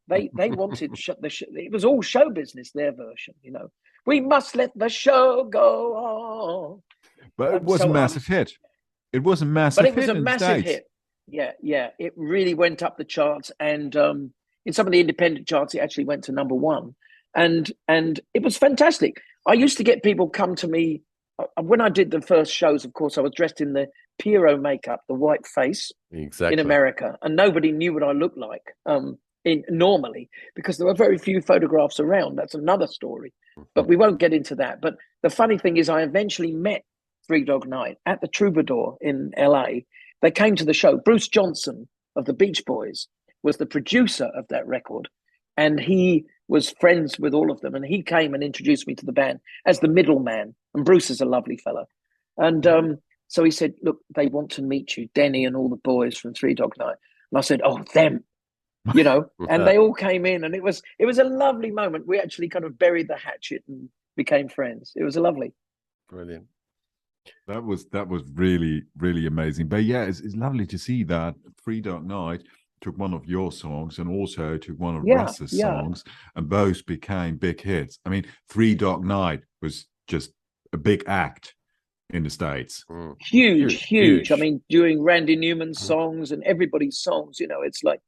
They wanted it was all show business, their version. We must let the show go on. But it was a massive hit. It was a massive hit. But it was a massive hit. Yeah. It really went up the charts, and in some of the independent charts, it actually went to number one. And it was fantastic. I used to get people come to me when I did the first shows. Of course, I was dressed in the Pierrot makeup, the white face, in America, and nobody knew what I looked like. Normally, because there were very few photographs around. That's another story, but we won't get into that. But the funny thing is, I eventually met Three Dog Night at the Troubadour in LA. They came to the show. Bruce Johnson of the Beach Boys was the producer of that record, and he was friends with all of them. And he came and introduced me to the band as the middleman. And Bruce is a lovely fella. And so he said, "Look, they want to meet you, Denny and all the boys from Three Dog Night." And I said, "Oh, them." And they all came in, and it was a lovely moment. We actually kind of buried the hatchet and became friends. It was lovely. Brilliant. That was really, really amazing. But yeah, it's lovely to see that Three Dog Night took one of your songs and also took one of Russ's songs, and both became big hits. I mean, Three Dog Night was just a big act in the States. Huge. I mean, doing Randy Newman's songs and everybody's songs, it's like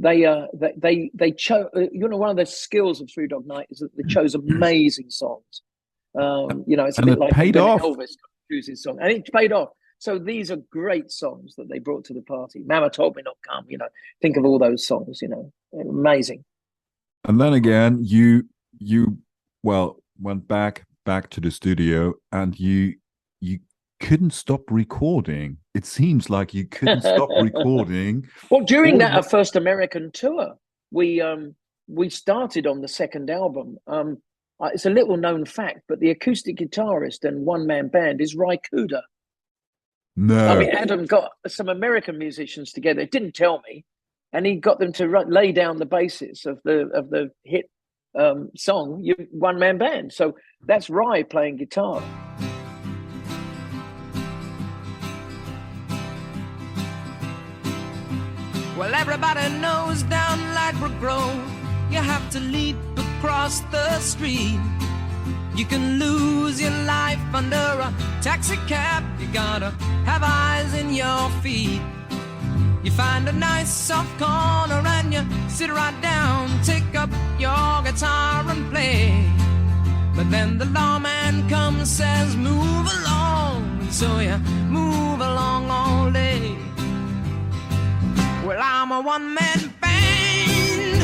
they chose. One of the skills of Three Dog Night is that they chose amazing songs. It's a bit like paid off. Elvis chooses his song, and it paid off. So these are great songs that they brought to the party. Mama Told Me Not Come. Think of all those songs. Amazing. And then again, you went back to the studio, and you couldn't stop recording. It seems like you couldn't stop recording. Well, during our first American tour, we started on the second album. It's a little known fact, but the acoustic guitarist and one-man band is Ry Cooder. No. I mean, Adam got some American musicians together. Didn't tell me, and he got them to lay down the basis of the hit song, one-man band. So that's Ry playing guitar. Well, everybody knows down Ladbroke Grove, you have to leap across the street. You can lose your life under a taxi cab. You gotta have eyes in your feet. You find a nice soft corner and you sit right down, take up your guitar and play. But then the lawman comes, says move along, and so you move along all day. Well, I'm a one-man band,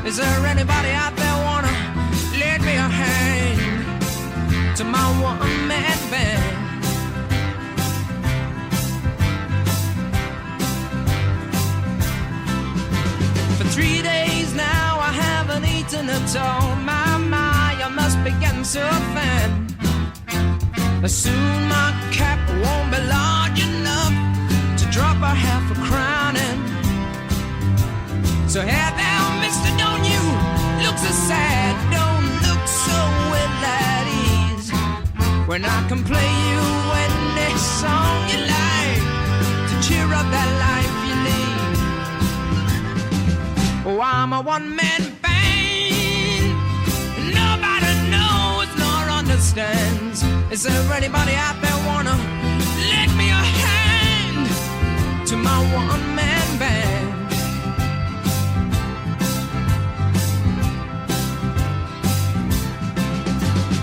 Is there anybody out there wanna lend me a hand to my one-man band? For 3 days now I haven't eaten at all. My, I must be getting so thin. Soon my cap won't be large enough to drop a half a crown in. So hey there, mister, don't you look so sad, don't look so well at ease, when I can play you any song you like to cheer up that life you lead. Oh, I'm a one-man band, nobody knows nor understands. Is there anybody out there wanna lend me a hand to my one-man band?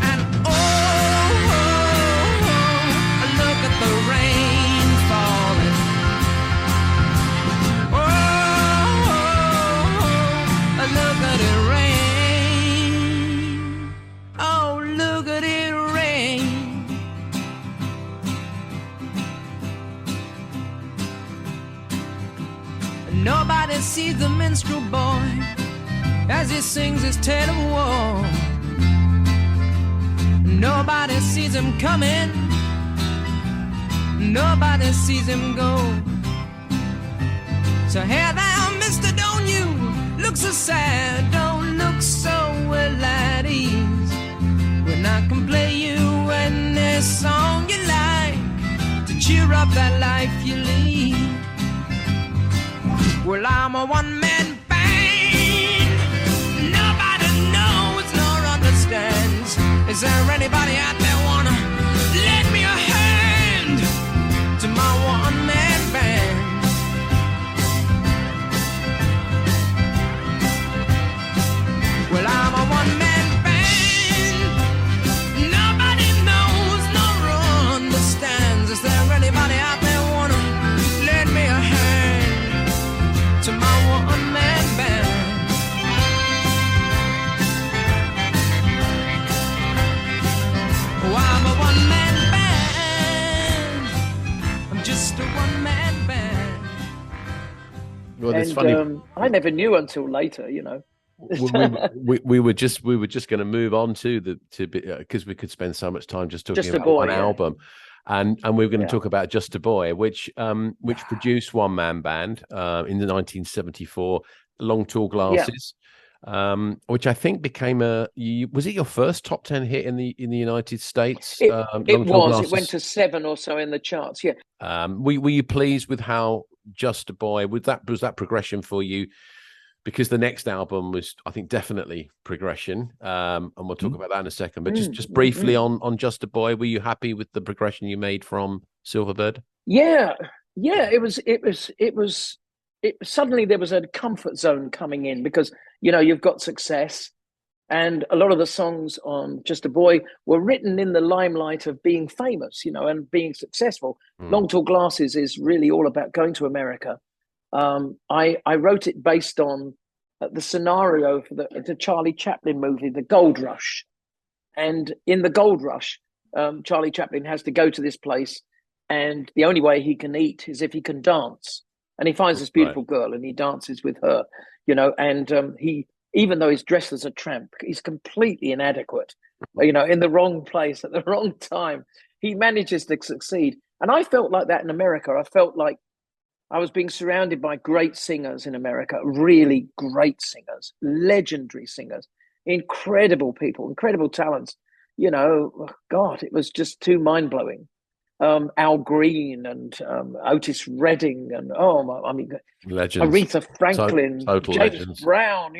And look at the rain falling. Look at it rain. Oh, look at it rain. Nobody sees the minstrel boy as he sings his tale of war. Nobody sees him coming, nobody sees him go. So hey there, mister, don't you look so sad, don't look so well at ease, when I can play you any song you like to cheer up that life you lead. Well, I'm a one-man band, nobody knows nor understands. Is there anybody out there wanna lend me a hand to my one-man band? Well, I'm a one-man band, nobody knows nor understands. Is there anybody out there wanna lend me a hand to my one-man band? Oh, I'm a one-man band, I'm just a one-man band. Well, it's And funny. I never knew until later, you know. we were just going to move on to because we could spend so much time just talking Just a about Boy, one yeah. album, and we were going to Yeah. talk about Just a Boy, which produced One Man Band in the 1974, Long Tall Glasses, which I think became was it your first top 10 hit in the United States? It Long Tall was. Glasses? It went to 7 or so in the charts. Yeah. Were you pleased with how Just a Boy was that progression for you? Because the next album was, I think, definitely progression, and we'll talk about that in a second. But just briefly on Just a Boy, were you happy with the progression you made from Silverbird? Yeah. It was suddenly there was a comfort zone coming in, because you've got success, and a lot of the songs on Just a Boy were written in the limelight of being famous, and being successful. Long Tall Glasses is really all about going to America. I wrote it based on the scenario for the Charlie Chaplin movie, The Gold Rush. And in The Gold Rush, Charlie Chaplin has to go to this place, and the only way he can eat is if he can dance. And he finds this beautiful girl, and he dances with her, and he, even though he's dressed as a tramp, he's completely inadequate, in the wrong place at the wrong time. He manages to succeed. And I felt like that in America. I felt like I was being surrounded by great singers in America, really great singers, legendary singers, incredible people, incredible talents. God, it was just too mind-blowing. Al Green and Otis Redding and Legends. Aretha Franklin, Total James legends. Brown,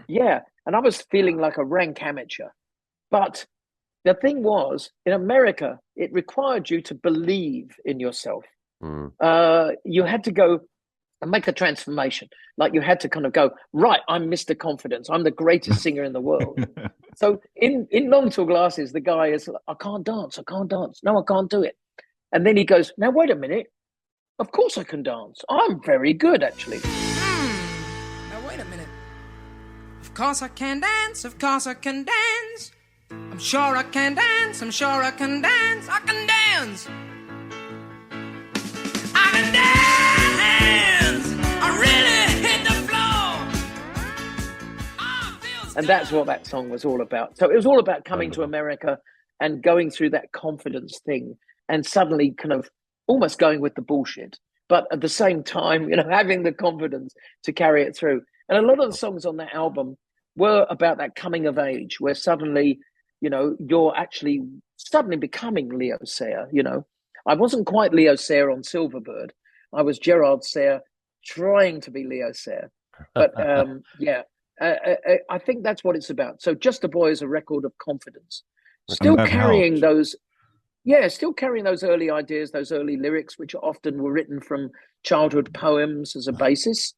Yeah, and I was feeling like a rank amateur. But the thing was, in America, it required you to believe in yourself. You had to go and make a transformation. Like you had to kind of go, right, I'm Mr. Confidence. I'm the greatest singer in the world. So in Long Tall Glasses, the guy is like, I can't dance. No, I can't do it. And then he goes, now, wait a minute. Of course I can dance. I'm very good, actually. Now, wait a minute. course I can dance, of course I can dance. I'm sure I can dance, I'm sure I can dance, I can dance. I can dance, I really hit the floor. And that's what that song was all about. So it was all about coming to America and going through that confidence thing and suddenly kind of almost going with the bullshit, but at the same time, having the confidence to carry it through. And a lot of the songs on that album were about that coming of age, where suddenly, you're actually suddenly becoming Leo Sayer. I wasn't quite Leo Sayer on Silverbird. I was Gerard Sayer trying to be Leo Sayer. But I think that's what it's about. So Just a Boy is a record of confidence. Still carrying those early ideas, those early lyrics, which often were written from childhood poems as a basis.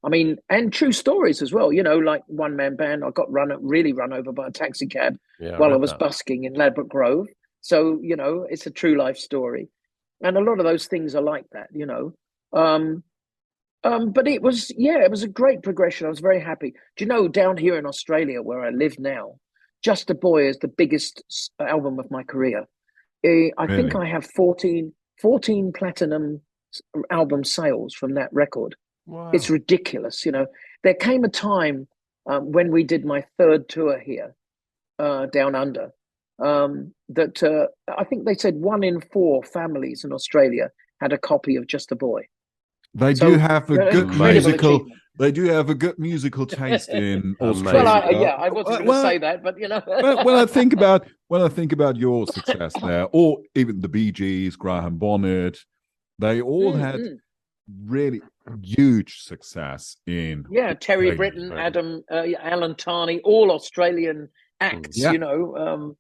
I mean, and true stories as well, like One Man Band. I got really run over by a taxi cab while I was busking in Ladbroke Grove. So, it's a true life story. And a lot of those things are like that, But it was a great progression. I was very happy. Do you know, down here in Australia, where I live now, Just a Boy is the biggest album of my career. I think I have 14 platinum album sales from that record. Wow. It's ridiculous. There came a time when we did my third tour here, down under, that I think they said 1 in 4 families in Australia had a copy of Just a Boy. They do have a good musical. They do have a good musical taste in Australia. Well, I wasn't going to say that, but when I think about your success there, or even the Bee Gees, Graham Bonnet, they all had really huge success in. Yeah, Terry Britton, Alan Tarney, all Australian acts. Australia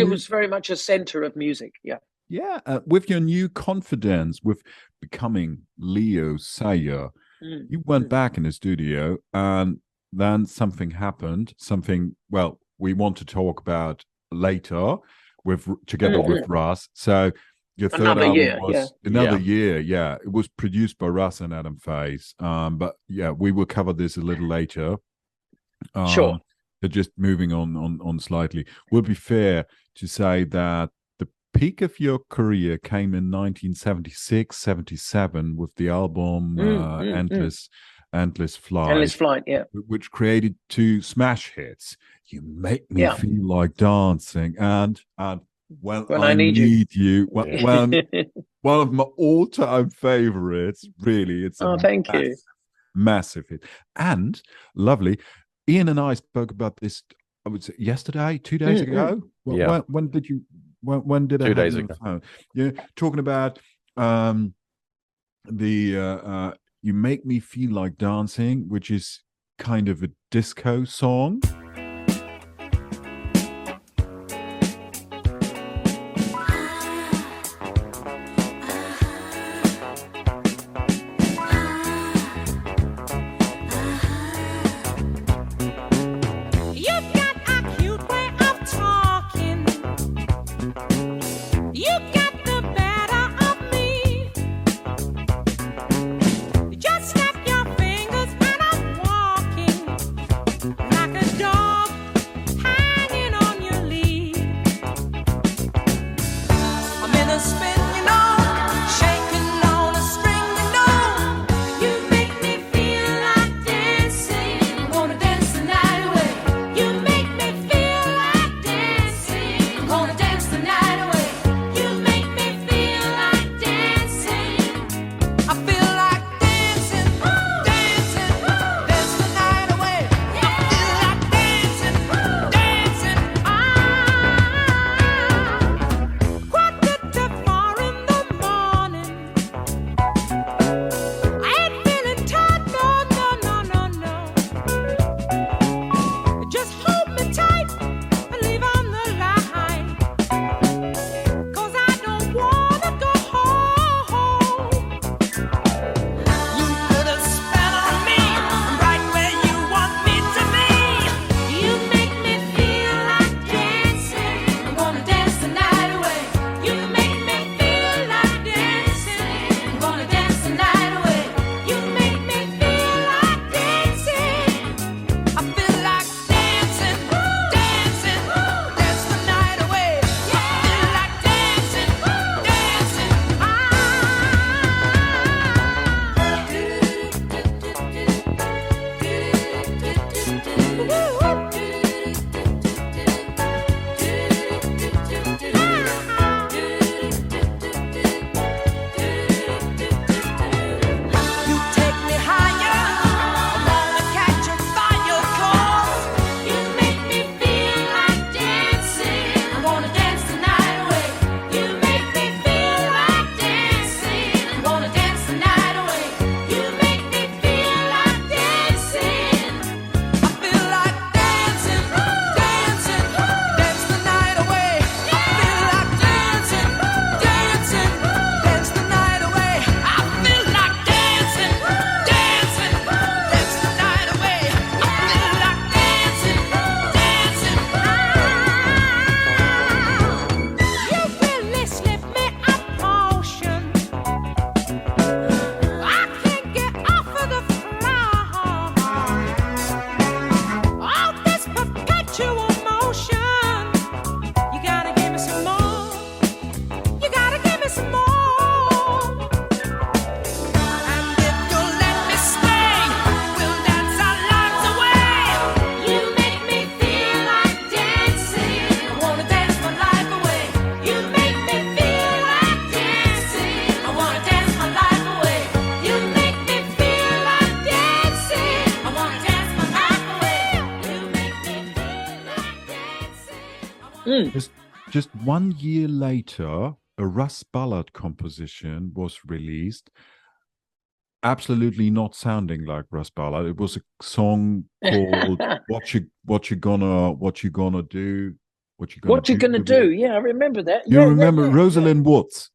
was very much a centre of music. Yeah. Yeah, with your new confidence, with becoming Leo Sayer, you went back in the studio, and then something happened. We want to talk about later, together with Russ. So your third album was another year. Yeah, it was produced by Russ and Adam Faze. But we will cover this a little later. Sure. Just moving on slightly. Would be fair to say that peak of your career came in 1976-77 with the album Endless Flight. Endless Flight, yeah. Which created 2 smash hits. You Make Me Feel Like Dancing and When I Need You. One of my all-time favorites, really. It's thank you. Massive hit. And lovely. Ian and I spoke about this, I would say, yesterday, 2 days ago. When did you... When did 2 days ago? Yeah, talking about the You Make Me Feel Like Dancing, which is kind of a disco song. Just 1 year later, a Russ Ballard composition was released. Absolutely not sounding like Russ Ballard. It was a song called "What You Gonna Do." What you gonna do? Yeah, I remember that. You Yeah, remember yeah. Rosalind Woods?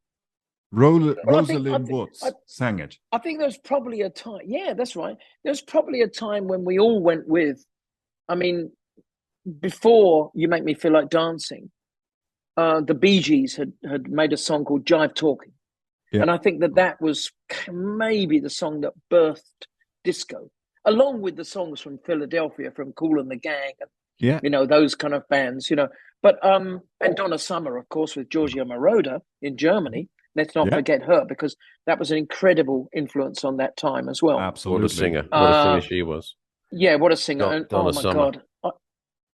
I Rosalind think- Woods sang it. I think there's probably a time. Yeah, that's right. There's probably a time when we all went with. I mean, before You Make Me Feel Like Dancing, the Bee Gees had made a song called Jive Talking. Yeah. And I think that was maybe the song that birthed disco, along with the songs from Philadelphia, from Kool and the Gang, and those kind of bands, But and Donna Summer, of course, with Giorgio Moroder in Germany. Let's not forget her, because that was an incredible influence on that time as well. Absolutely. What a singer! What a singer she was. Yeah, what a singer! And Donna oh my Summer. God,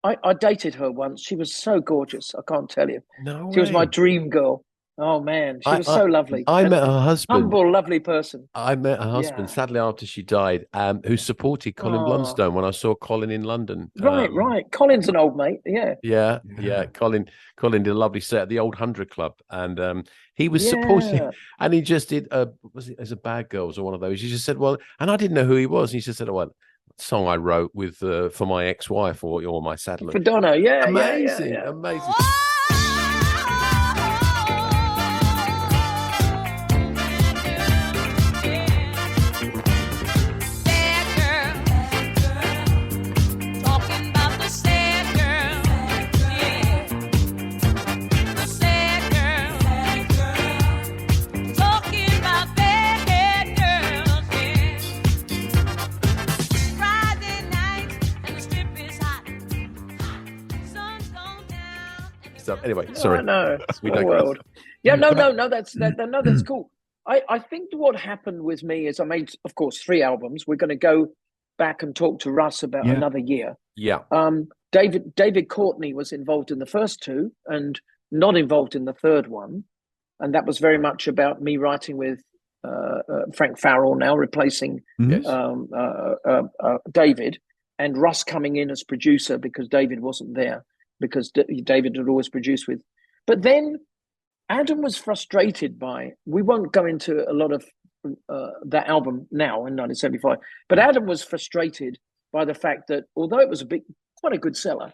I dated her once. She was so gorgeous. I can't tell you. No She was my way. dream girl. Oh man, she was so lovely. I met her husband. Humble, lovely person. I met her husband sadly after she died, who supported Colin Blunstone when I saw Colin in London. Right. Colin's an old mate. Yeah. Yeah. Colin did a lovely set at the Old 100 Club, and he was supporting, and he just did was it as a Bad Girls or one of those? He just said, well, and I didn't know who he was, and he just said, well, song I wrote with for my ex-wife or my satellite. For Donna, amazing. Anyway, sorry. No, we small world. Yeah, no, that's cool. I think what happened with me is I made, of course, 3 albums. We're going to go back and talk to Russ about another year. Yeah. David Courtney was involved in the first 2 and not involved in the third one, and that was very much about me writing with Frank Farrell, now replacing David, and Russ coming in as producer because David wasn't there, because David had always produced with. But then Adam was frustrated by, we won't go into a lot of that album now in 1975, but Adam was frustrated by the fact that although it was quite a good seller,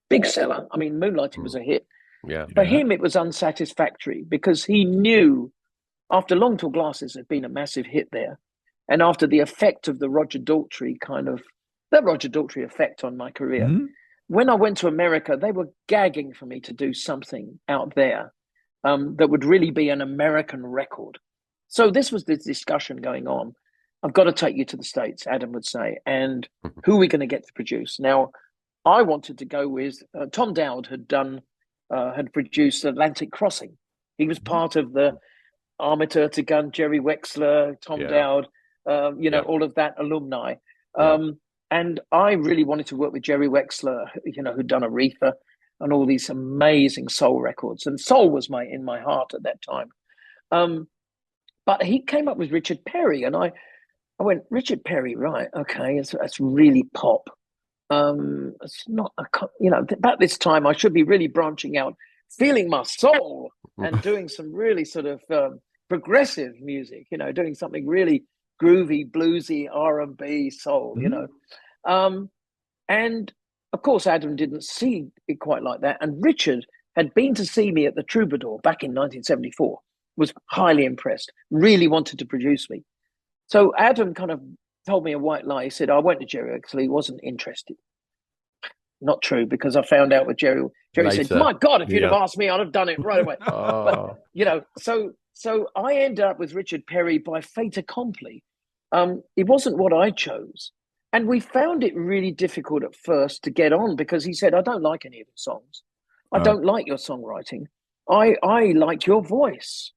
big seller, I mean, Moonlighting was a hit. Yeah. For him, it was unsatisfactory because he knew after Long Tall Glasses had been a massive hit there, and after the effect of the Roger Daltrey effect on my career, when I went to America, they were gagging for me to do something out there that would really be an American record. So this was the discussion going on. I've got to take you to the States, Adam would say, and who are we going to get to produce? Now, I wanted to go with Tom Dowd had produced Atlantic Crossing. He was part of the Armitage to Gun, Jerry Wexler, Tom Dowd, all of that alumni. And I really wanted to work with Jerry Wexler, who'd done Aretha and all these amazing soul records. And soul was in my heart at that time. But he came up with Richard Perry, and I went, Richard Perry, right? Okay, it's really pop. It's not about this time I should be really branching out, feeling my soul, and doing some really sort of progressive music. Doing something really groovy, bluesy, R&B, soul. And of course, Adam didn't see it quite like that. And Richard had been to see me at the Troubadour back in 1974. Was highly impressed. Really wanted to produce me. So Adam kind of told me a white lie. He said, I went to Jerry because he wasn't interested. Not true, because I found out with Jerry. Jerry said, my God, if you'd have asked me, I'd have done it right away. But, so I ended up with Richard Perry by fait accompli. It wasn't what I chose. And we found it really difficult at first to get on because he said, I don't like any of the songs. I don't like your songwriting. I like your voice.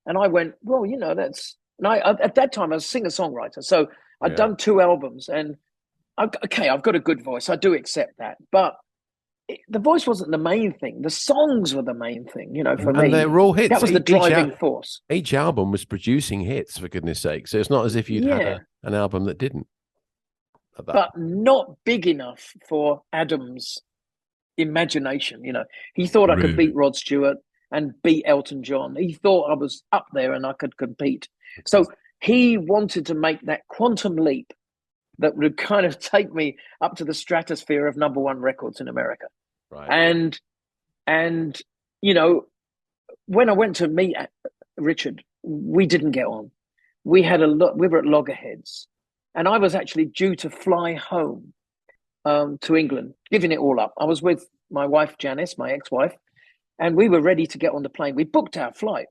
And I went, well, that's... And at that time, I was a singer-songwriter. So I'd done 2 albums. And, I've got a good voice. I do accept that. But the voice wasn't the main thing. The songs were the main thing, for me. And they're all hits. That was the driving force. Each album was producing hits, for goodness sake. So it's not as if you'd had an album that didn't. But not big enough for Adam's imagination. He thought I could Really? beat Rod Stewart and beat Elton John. He thought I was up there and I could compete. So he wanted to make that quantum leap that would kind of take me up to the stratosphere of #1 records in America. Right. And when I went to meet Richard, we didn't get on. We were at loggerheads, and I was actually due to fly home to England, giving it all up. I was with my wife Janice, my ex-wife, and we were ready to get on the plane. We booked our flight,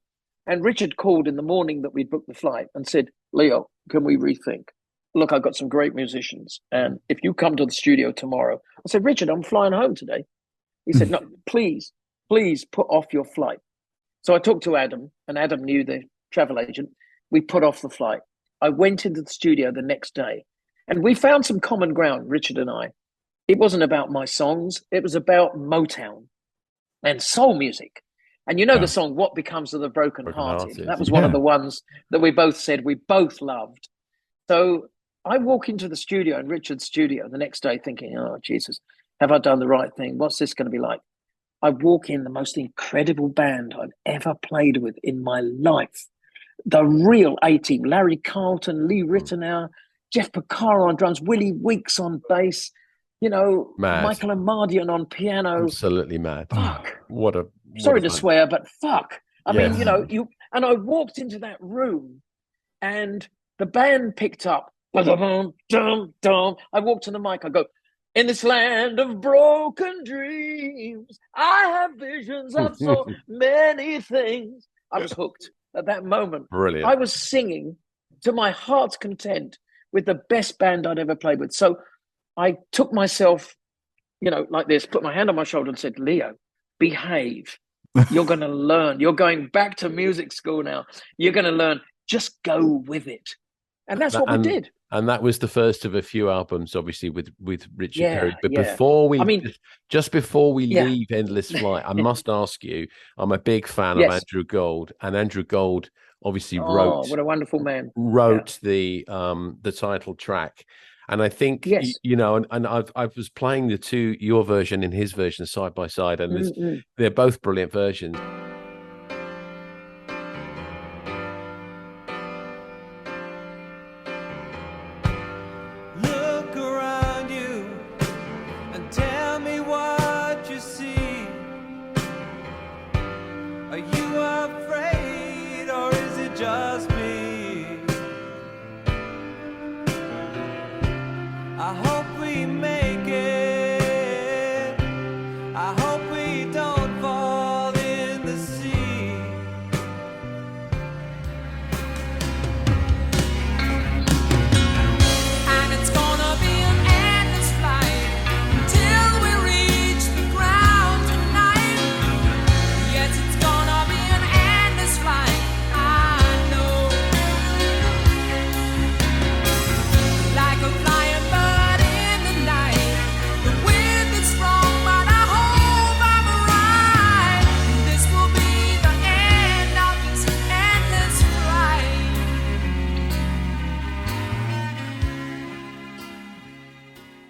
and Richard called in the morning that we'd booked the flight and said, "Leo, can we rethink? Look, I've got some great musicians, and if you come to the studio tomorrow," I said, "Richard, I'm flying home today." He said, "No, please put off your flight." So I talked to Adam, and Adam knew the travel agent. We put off the flight. I went into the studio the next day, and we found some common ground, Richard and I. It wasn't about my songs. It was about Motown and soul music. And the song, What Becomes of the Broken Hearted? That was one of the ones that we both said we both loved. So I walk into the studio, in Richard's studio, the next day thinking, oh, Jesus, have I done the right thing? What's this going to be like? I walk in, the most incredible band I've ever played with in my life. The real A-team, Larry Carlton, Lee Ritenour, Jeff Porcaro on drums, Willie Weeks on bass, Mad. Michael Amardian on piano. Absolutely mad. Fuck. Sorry to swear, but fuck. I Yes. mean, and I walked into that room and the band picked up. I walked to the mic, I go, "In this land of broken dreams, I have visions of so many things." I was hooked at that moment. Brilliant. I was singing to my heart's content with the best band I'd ever played with. So I took myself, like this, put my hand on my shoulder and said, "Leo, behave. You're going to learn. You're going back to music school now. You're going to learn. Just go with it." And that's what we did. And that was the first of a few albums, obviously, with Richard Perry. But yeah. just before we leave Endless Flight, I must ask you, I'm a big fan of Andrew Gold, and Andrew Gold obviously wrote. What a wonderful man! Wrote the title track, and I think and I was playing your version and his version side by side, and they're both brilliant versions.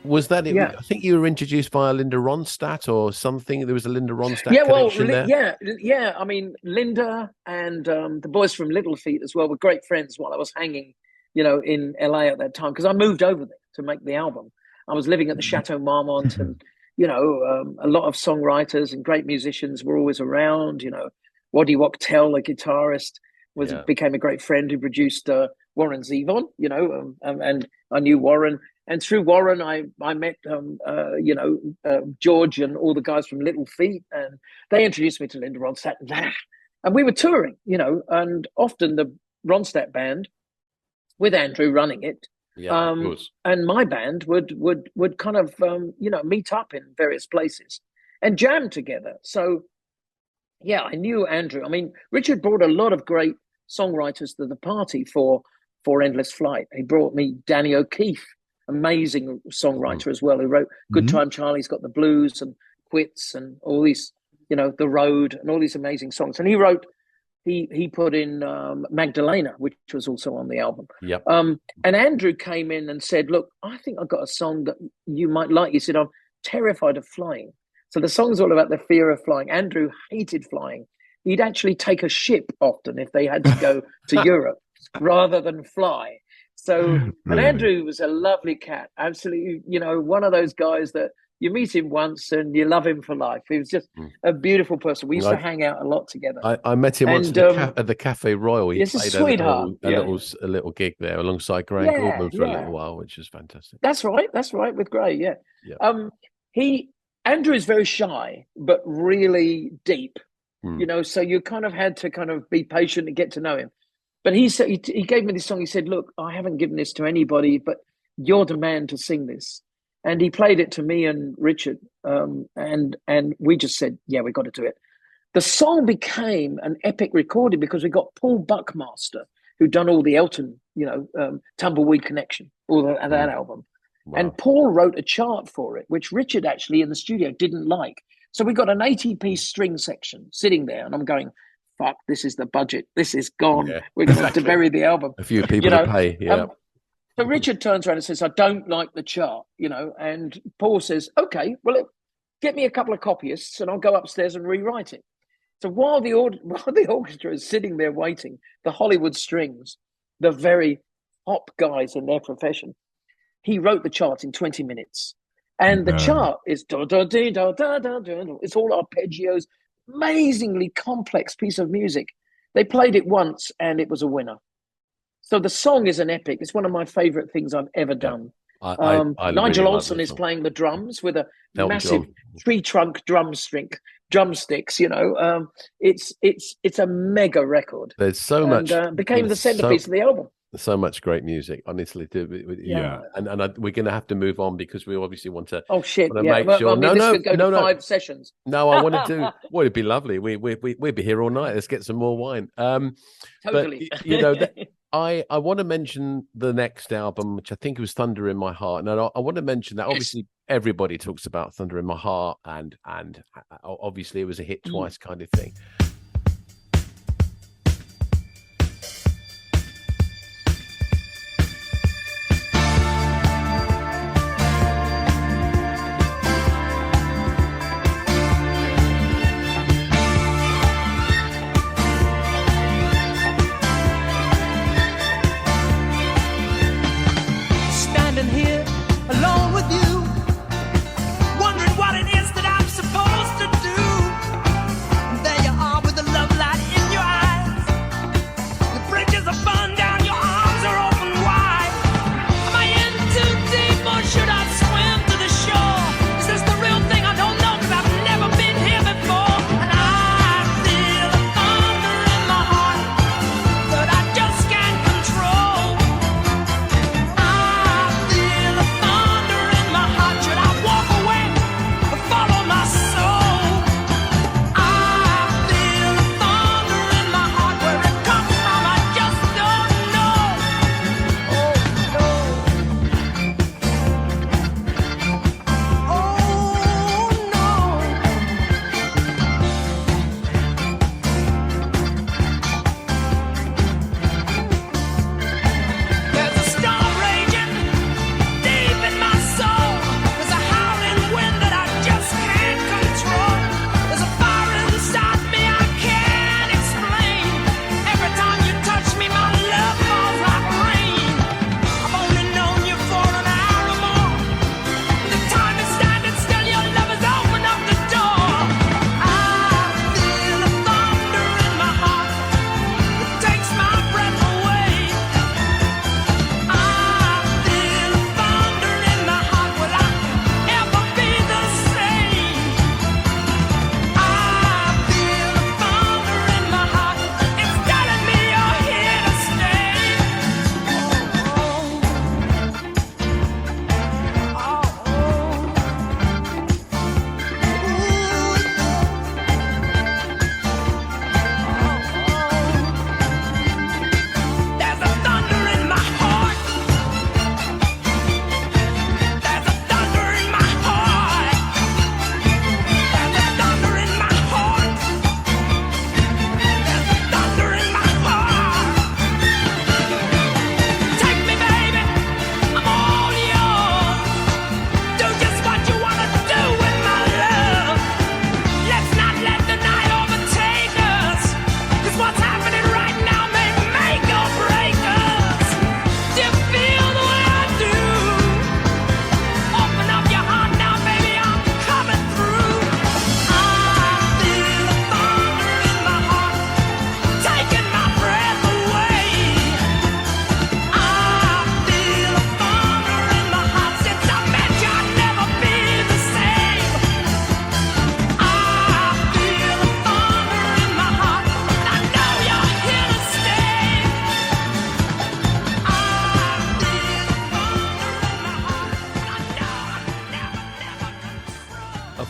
Was that it? Yeah. I think you were introduced via Linda Ronstadt or something. There was a Linda Ronstadt connection there. Yeah. I mean, Linda and the boys from Little Feat as well were great friends while I was hanging, in LA at that time, because I moved over there to make the album. I was living at the Chateau Marmont, and a lot of songwriters and great musicians were always around. Waddy Wachtel, a guitarist, became a great friend who produced Warren Zevon. And I knew Warren. And through Warren, I met, George and all the guys from Little Feat, and they introduced me to Linda Ronstadt. And we were touring, and often the Ronstadt band, with Andrew running it, and my band would kind of, meet up in various places and jam together. So, I knew Andrew. I mean, Richard brought a lot of great songwriters to the party for Endless Flight. He brought me Danny O'Keefe, amazing songwriter as well, who wrote Good Time Charlie's Got the Blues and Quits and all these, The Road and all these amazing songs. And he put in Magdalena, which was also on the album. Yep. And Andrew came in and said, "Look, I think I've got a song that you might like." He said, "I'm terrified of flying, So the song's all about the fear of flying. Andrew hated flying. He'd actually take a ship often if they had to go to Europe rather than fly. So, and Really? Andrew was a lovely cat. Absolutely, one of those guys that you meet him once and you love him for life. He was just a beautiful person. We used to hang out a lot together. I met him once at the Cafe Royal. He He's a played sweetheart. a little gig there alongside Graham Gordon for a little while, which is fantastic. That's right. With Gray, yeah. Andrew is very shy, but really deep. So you kind of had to be patient and get to know him. But he said, he gave me this song. He said, "Look, I haven't given this to anybody, but you're the man to sing this." And he played it to me and Richard, and we just said, "Yeah, we got to do it." The song became an epic recording because we got Paul Buckmaster, who'd done all the Elton, Tumbleweed Connection, all that album. Wow. And Paul wrote a chart for it, which Richard actually in the studio didn't like. So we got an 80-piece string section sitting there, and I'm going, "Fuck, this is the budget. This is gone. Yeah, we're going to have to bury the album." A few people to pay, yeah. So Richard turns around and says, "I don't like the chart," and Paul says, "Okay, well, get me a couple of copyists and I'll go upstairs and rewrite it." So while the orchestra is sitting there waiting, the Hollywood Strings, the very top guys in their profession, he wrote the chart in 20 minutes. And the chart is da da da da da da da. It's all arpeggios, amazingly complex piece of music. They played it once and it was a winner. So the song is an epic. It's one of my favorite things I've ever done. I Nigel really Olsson is playing the drums with a massive John. tree trunk drumsticks. It's a mega record. There's so much. Became the centerpiece of the album. So much great music, honestly. Yeah. And we're going to have to move on because we obviously want to. Oh shit! Want to Yeah, make sure. this could go to 5 sessions. No, I want to do. Well, it'd be lovely. We'd be here all night. Let's get some more wine. Totally. But I want to mention the next album, which I think was Thunder in My Heart. And I want to mention that obviously everybody talks about Thunder in My Heart, and obviously it was a hit twice kind of thing. Wondering what it is that I'm supposed to do. There you are.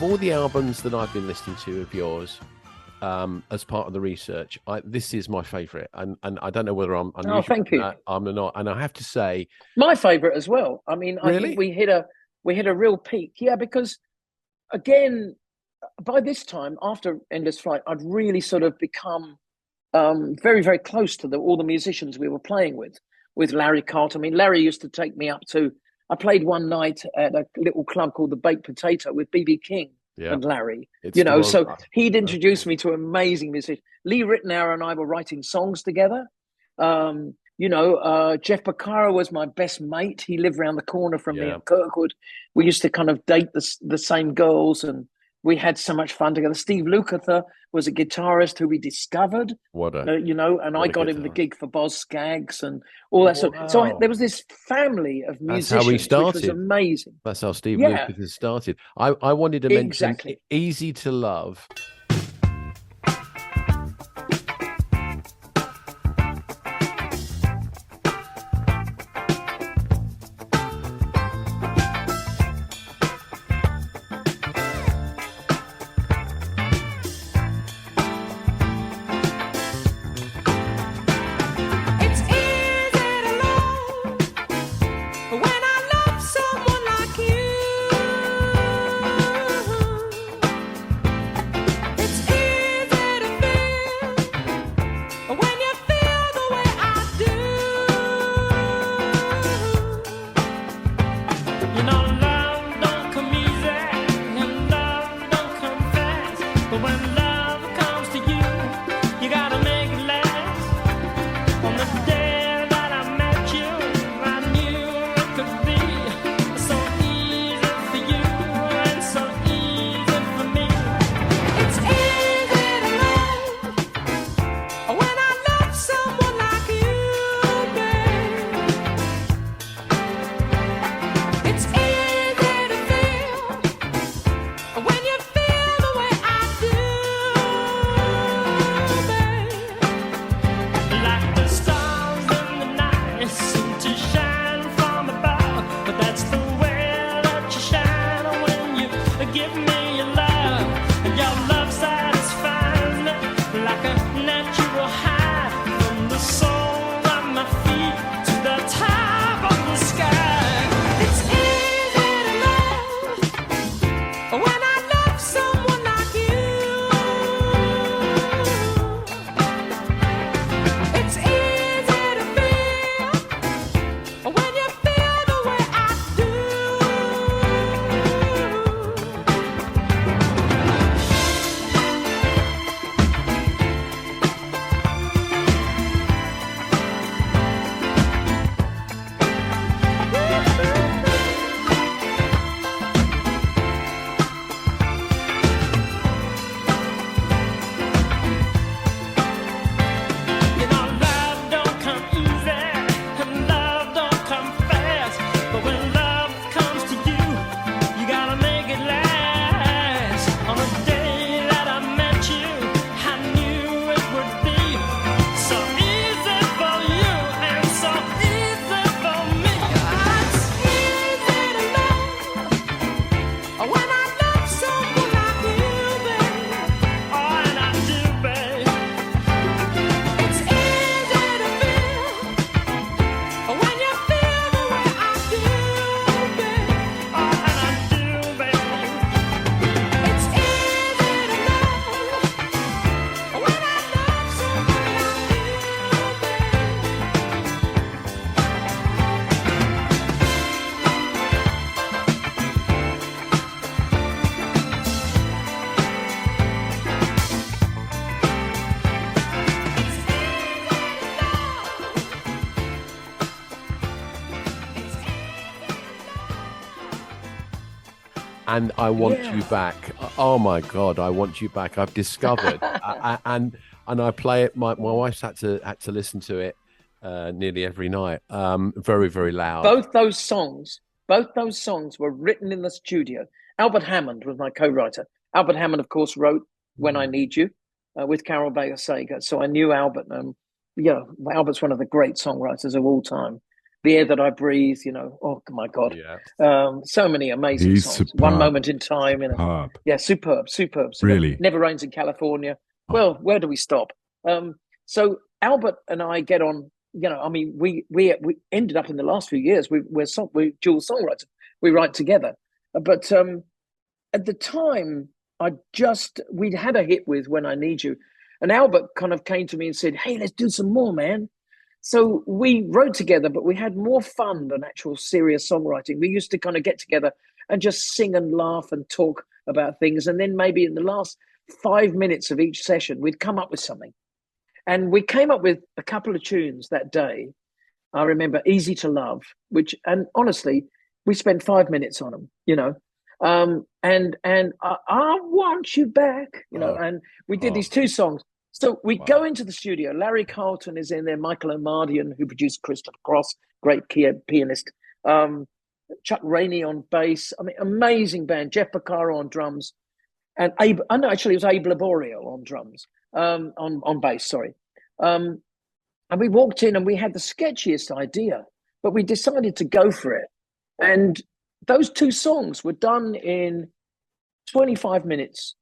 all the albums that I've been listening to of yours, as part of the research, this is my favourite, and I don't know whether I'm unusual. Oh, thank you. I'm not, and I have to say, my favourite as well. I mean, I really, think we hit a real peak. Yeah, because again, by this time after Endless Flight, I'd really sort of become very, very close to all the musicians we were playing with Larry Carlton. I mean, Larry used to take me up to. I played one night at a little club called the Baked Potato with B.B. King. Yeah. And Larry, It's so he'd introduced me to amazing musicians. Lee Ritenour and I were writing songs together. Jeff Porcaro was my best mate. He lived around the corner from me in Kirkwood. We used to kind of date the same girls, and we had so much fun together. Steve Lukather was a guitarist who we discovered. And I got him the gig for Boz Scaggs and all that. Wow. So there was this family of musicians. That's how we started. Which was amazing. That's how Steve Lukather started. I wanted to mention Easy to Love. And I Want You Back. Oh my God, I Want You Back. I've discovered, and I play it. My wife's had to listen to it nearly every night. Very, very loud. Both those songs were written in the studio. Albert Hammond was my co-writer. Albert Hammond, of course, wrote When I Need You with Carol Bayer Sager. So I knew Albert. Albert's one of the great songwriters of all time. The Air That I Breathe, oh my God. Yeah. So many amazing He's songs. superb. One Moment in Time. Superb. Yeah, superb. Really? Never Rains in California. Oh. Well, where do we stop? So Albert and I get on, we ended up in the last few years, we're dual songwriters. We write together. But at the time, we'd had a hit with When I Need You. And Albert kind of came to me and said, hey, let's do some more, man. So we wrote together, but we had more fun than actual serious songwriting. We used to kind of get together and just sing and laugh and talk about things. And then maybe in the last 5 minutes of each session, we'd come up with something. And we came up with a couple of tunes that day. I remember Easy to Love, and honestly, we spent 5 minutes on them, and I Want You Back, and we did these two songs. So we go into the studio. Larry Carlton is in there, Michael O'Mardian, who produced Christopher Cross, great pianist, Chuck Rainey on bass. I mean, amazing band. Jeff Porcaro on drums, and it was Abe Laborio on drums, on bass. Sorry, and we walked in and we had the sketchiest idea, but we decided to go for it. And those two songs were done in 25 minutes,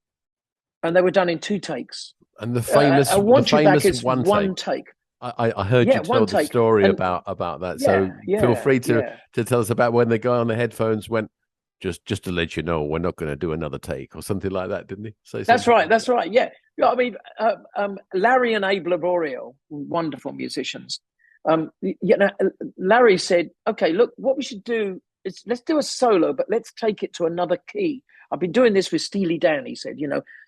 and they were done in 2 takes. And the famous, one take. I heard you tell the story about that. So feel free to tell us about when the guy on the headphones went, just to let you know, we're not going to do another take or something like that, didn't he? That's right. Yeah. I mean, Larry and Abe Laborio, wonderful musicians. Larry said, okay, look, what we should do is let's do a solo, but let's take it to another key. I've been doing this with Steely Dan, he said,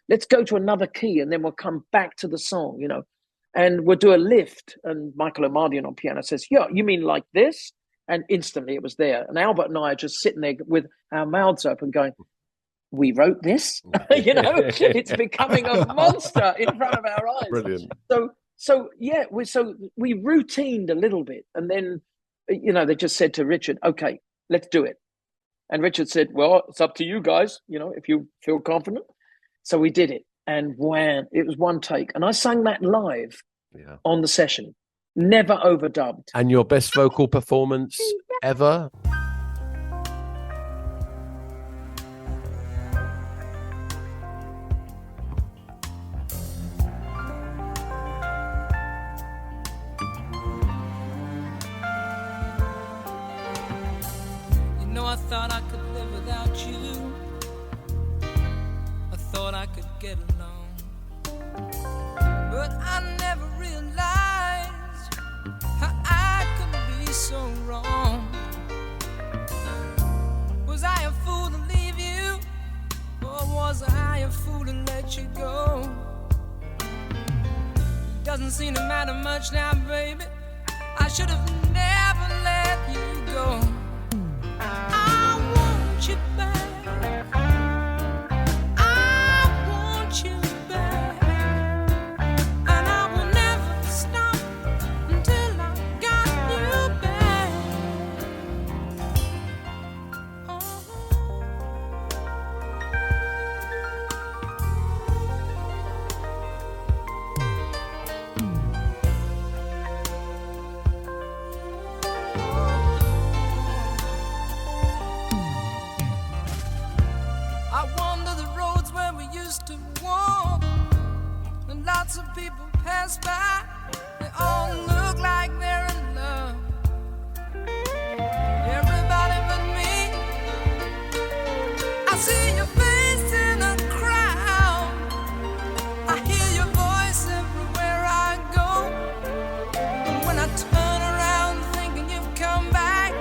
let's go to another key and then we'll come back to the song, and we'll do a lift. And Michael O'Mardian on piano says, yeah, you mean like this? And instantly it was there. And Albert and I are just sitting there with our mouths open going, we wrote this? It's becoming a monster in front of our eyes. Brilliant. So we routined a little bit. And then, they just said to Richard, okay, let's do it. And Richard said, well, it's up to you guys, if you feel confident. So we did it. And wham, it was one take. And I sang that live on the session, never overdubbed. And your best vocal performance ever? I thought I could live without you. I thought I could get along, but I never realized how I could be so wrong. Was I a fool to leave you, or was I a fool to let you go? It doesn't seem to matter much now, baby. I should have never let you go. I want you back. I want you back. And I will never stop until I got you back. I wander the roads where we used to walk, and lots of people pass by. They all look like they're in love. Everybody but me. I see your face in a crowd. I hear your voice everywhere I go. And when I turn around thinking you've come back,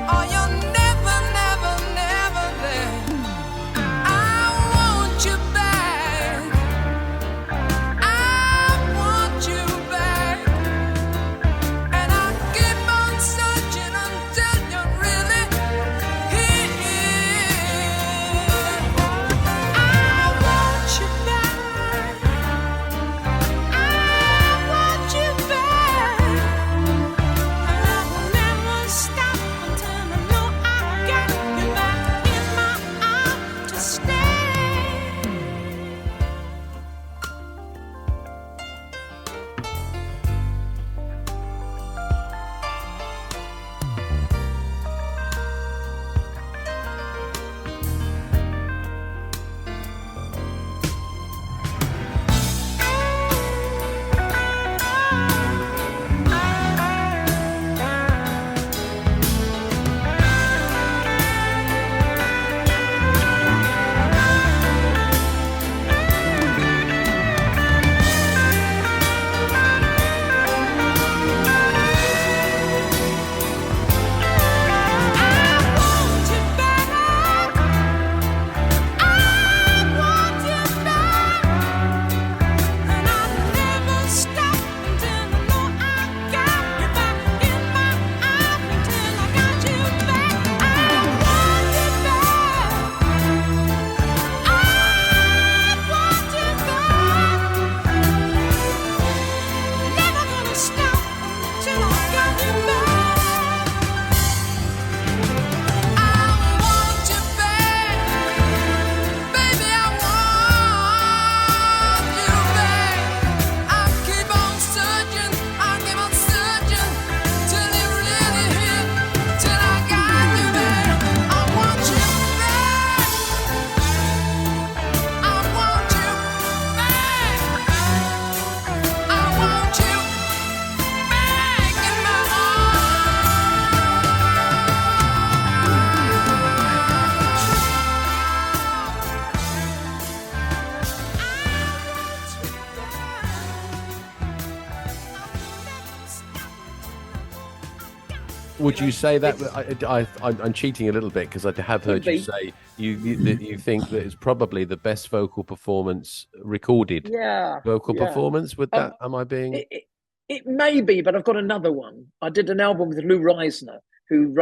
oh, you're never, never, never there. I want you back. I want you back. Would you say that? I'm cheating a little bit because I have heard you say that you think that it's probably the best vocal performance recorded. Vocal performance. With that, am I being? It may be, but I've got another one. I did an album with Lou Reisner, who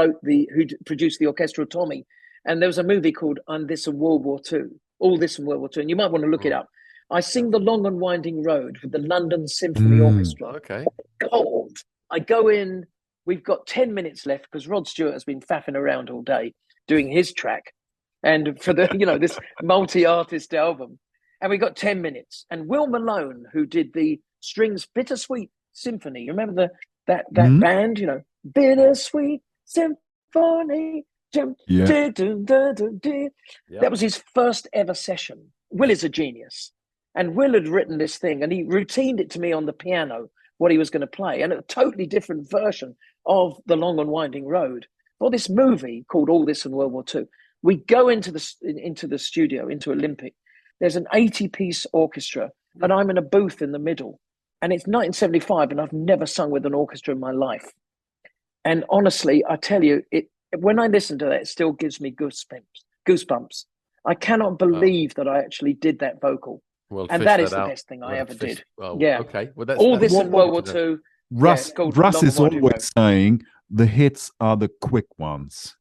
produced the orchestral Tommy, and there was a movie called "And This and World War II." All This and World War II, and you might want to look it up. I sing the Long and Winding Road with the London Symphony Orchestra. Okay. Gold. I go in. We've got 10 minutes left because Rod Stewart has been faffing around all day doing his track, and for the this multi-artist album, and we got 10 minutes. And Will Malone, who did the Strings Bittersweet Symphony, you remember that band? Bittersweet Symphony. That was his first ever session. Will is a genius, and Will had written this thing, and he routined it to me on the piano what he was going to play, and a totally different version of the Long and Winding Road for this movie called All This and World War II. We go into the studio, into Olympic. There's an 80-piece orchestra, and I'm in a booth in the middle, and it's 1975, and I've never sung with an orchestra in my life. And honestly, I tell you, when I listen to that, it still gives me goosebumps. I cannot believe that I actually did that vocal. Well, and that is the best thing I ever did. Well, yeah. Okay. Well, All This in World War II. Russ is always saying the hits are the quick ones.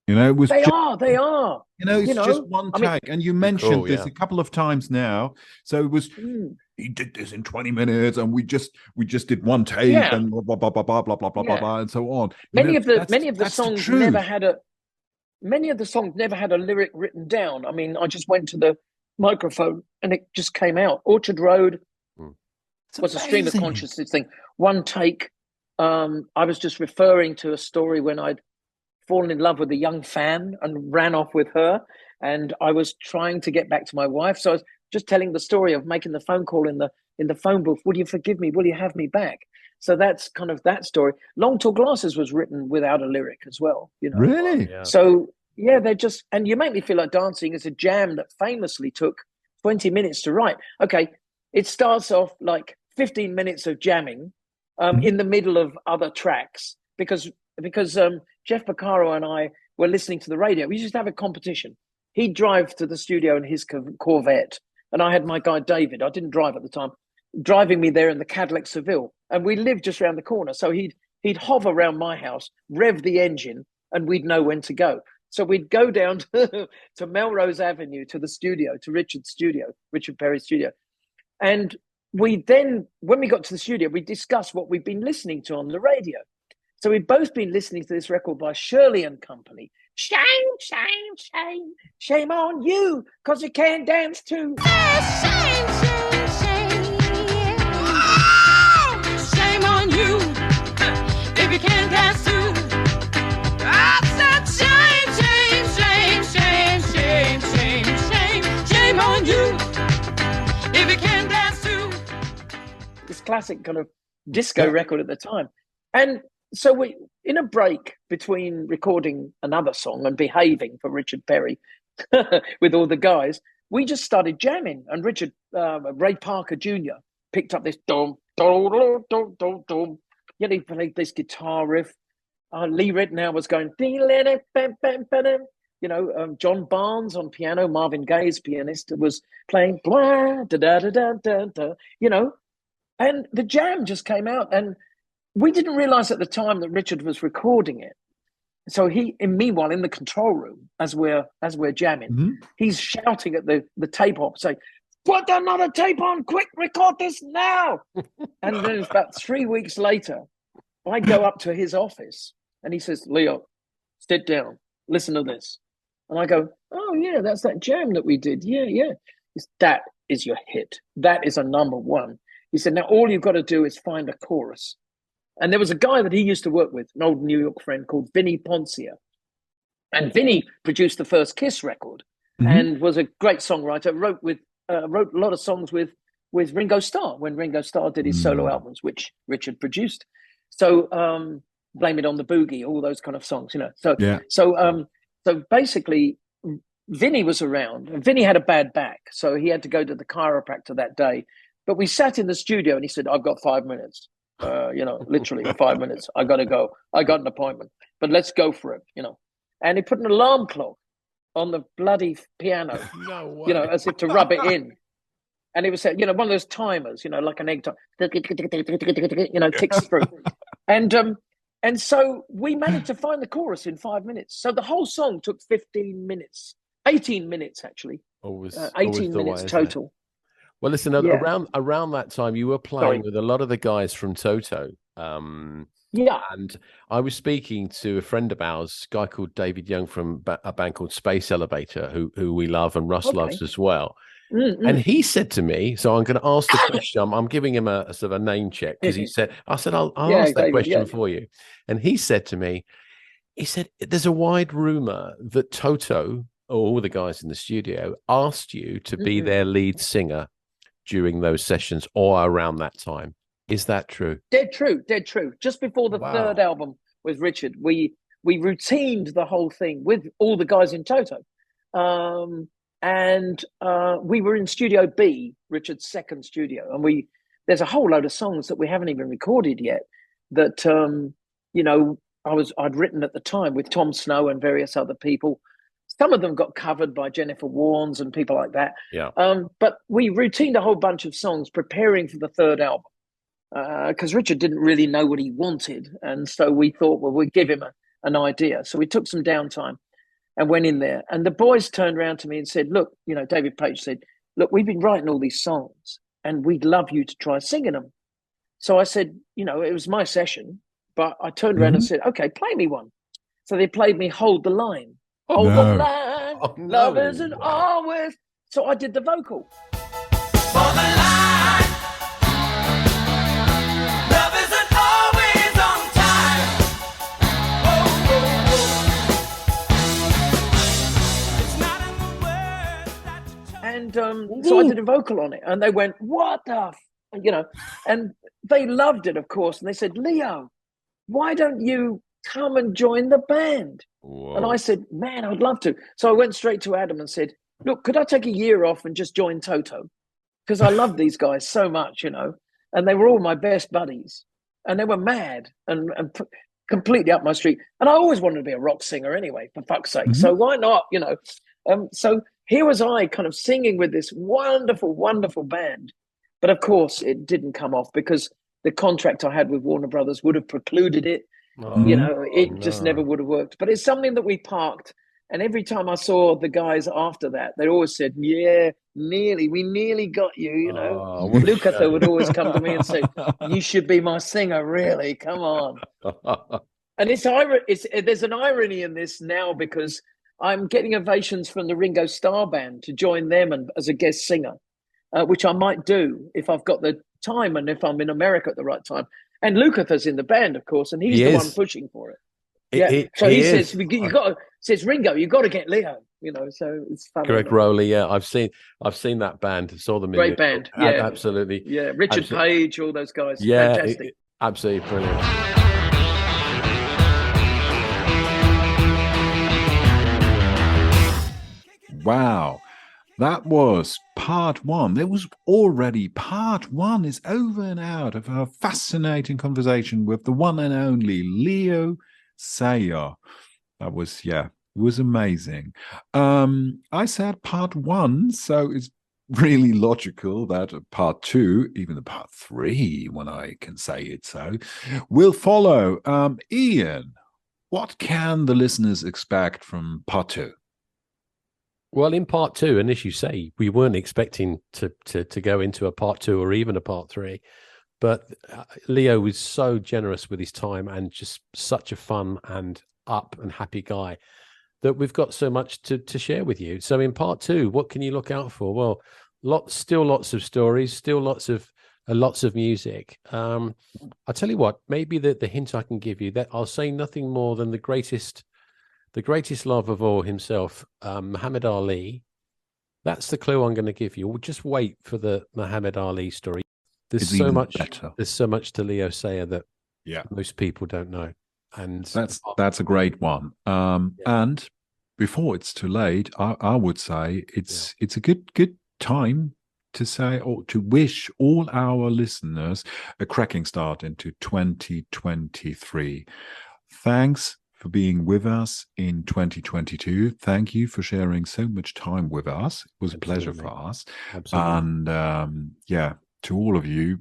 It was they are. It's just one take. And you mentioned this a couple of times now. So it was he did this in 20 minutes, and we just did one take, and blah blah blah blah blah blah blah blah blah, and so on. Many of the songs never had a lyric written down. I mean, I just went to the microphone and it just came out. Orchard Road was a stream of consciousness thing. One take. I was just referring to a story when I'd fallen in love with a young fan and ran off with her, and I was trying to get back to my wife. So I was just telling the story of making the phone call in the phone booth. Will you forgive me? Will you have me back? So that's kind of that story. Long Tall Glasses was written without a lyric as well. Really? So yeah, they're just, and You Make Me Feel Like Dancing is a jam that famously took 20 minutes to write. Okay, it starts off like 15 minutes of jamming in the middle of other tracks because Jeff Porcaro and I were listening to the radio. We used to have a competition. He'd drive to the studio in his Corvette, and I had my guy David. I didn't drive at the time, driving me there in the Cadillac Seville, and we lived just around the corner. So he'd hover around my house, rev the engine, and we'd know when to go. So we'd go down to Melrose Avenue to the studio, to Richard Perry's studio. And we then, when we got to the studio, we discussed what we'd been listening to on the radio. So we'd both been listening to this record by Shirley and Company. Shame, shame, shame, shame on you, because you can't dance too. Shame, shame, shame. Oh, shame on you, if you can't dance too. I said shame, shame, shame, shame, shame, shame, shame, shame on you, if you can't dance too. This classic kind of disco record at the time. And so we, in a break between recording another song and behaving for Richard Perry with all the guys, we just started jamming. And Ray Parker Jr. picked up this dum, dum, dum, dum, dum, dum. Yeah, he played this guitar riff. Lee Ritenour was going, John Barnes on piano, Marvin Gaye's pianist, was playing, blah, da da da da da da, and the jam just came out. And we didn't realize at the time that Richard was recording it. So meanwhile, in the control room, as we're jamming, he's shouting at the tape op, saying, "Put another tape on, quick, record this now." And then about 3 weeks later, I go up to his office and he says, "Leo, sit down, listen to this." And I go, "Oh yeah, that's that jam that we did. Yeah. That is your hit. That is a number one." He said, "Now all you've got to do is find a chorus." And there was a guy that he used to work with, an old New York friend called Vinnie Poncia. And Vinnie produced the first Kiss record and was a great songwriter, wrote a lot of songs with Ringo Starr when Ringo Starr did his solo albums, which Richard produced. So Blame It on the Boogie, all those kind of songs, So basically, Vinnie was around. And Vinnie had a bad back, so he had to go to the chiropractor that day. But we sat in the studio and he said, "I've got 5 minutes." literally 5 minutes. I got to go. I got an appointment, but let's go for it, And he put an alarm clock on the bloody piano, No way. as if to rub it in. And it was, one of those timers, like an egg time, ticks through. And so we managed to find the chorus in 5 minutes. So the whole song took 15 minutes, 18 minutes, actually. 18 minutes total. Well, listen, around that time, you were playing with a lot of the guys from Toto. And I was speaking to a friend of ours, a guy called David Young from a band called Space Elevator, who we love and Russ loves as well. And he said to me, so I'm going to ask the question. I'm giving him a sort of a name check because I said, I'll ask that question for you. And he said to me, there's a wide rumor that Toto, or all the guys in the studio, asked you to be their lead singer during those sessions or around that time. Is that true? Dead true. Just before the third album with Richard, we routined the whole thing with all the guys in Toto. And we were in Studio B, Richard's second studio, and there's a whole load of songs that we haven't even recorded yet that I'd written at the time with Tom Snow and various other people. Some of them got covered by Jennifer Warnes and people like that. Yeah. But we routined a whole bunch of songs preparing for the third album because Richard didn't really know what he wanted, and so we thought, well, we'd give him an idea. So we took some downtime and went in there. And the boys turned around to me and said, look, David Paich said, look, we've been writing all these songs and we'd love you to try singing them. So I said, it was my session, but I turned around and said, okay, play me one. So they played me Hold the Line. Hold the line, love isn't always. So I did the vocal. For the line, love isn't always on time. It's not in the words that you chose. And so I did a vocal on it, and they went, "What the?" And they loved it, of course. And they said, "Leo, why don't you come and join the band?" Whoa. And I said, "Man, I'd love to." So I went straight to Adam and said, "Look, could I take a year off and just join Toto? Because I love these guys so much, and they were all my best buddies, and they were mad and completely up my street. And I always wanted to be a rock singer anyway, for fuck's sake. So why not, So here was I kind of singing with this wonderful, wonderful band. But of course, it didn't come off because the contract I had with Warner Brothers would have precluded it. It just never would have worked. But it's something that we parked. And every time I saw the guys after that, they always said, "Yeah, we nearly got you." Lukather would always come to me and say, "You should be my singer, really. Come on." And there's an irony in this now because I'm getting ovations from the Ringo Starr band to join them as a guest singer, which I might do if I've got the time and if I'm in America at the right time. And Lukather's in the band, of course, and he's the one pushing for it. So he says, says Ringo, you got to get Leo, so it's fun. Greg Rowley, I've seen that band, saw them. Great band, absolutely. Yeah, Richard Paich, all those guys, fantastic. Absolutely brilliant. Wow. That was part one. There was already part one is over and out of our fascinating conversation with the one and only Leo Sayer. That was, it was amazing. I said part one, so it's really logical that part two, even the part three, when I can say it so, will follow. Ian, what can the listeners expect from part two? Well, in part two, and as you say, we weren't expecting to go into a part two or even a part three, but Leo was so generous with his time and just such a fun and up and happy guy that we've got so much to share with you. So in part two, what can you look out for? Well, still lots of stories, still lots of music. I'll tell you what, maybe the hint I can give you, that I'll say nothing more than the greatest love of all himself, Muhammad Ali. That's the clue I'm going to give you. We'll just wait for the Muhammad Ali story. There's so much to Leo Sayer that most people don't know. And that's a great one. And before it's too late, I would say it's a good time to say or to wish all our listeners a cracking start into 2023. Thanks for being with us in 2022. Thank you for sharing so much time with us. It was a pleasure for us. Absolutely. And to all of you,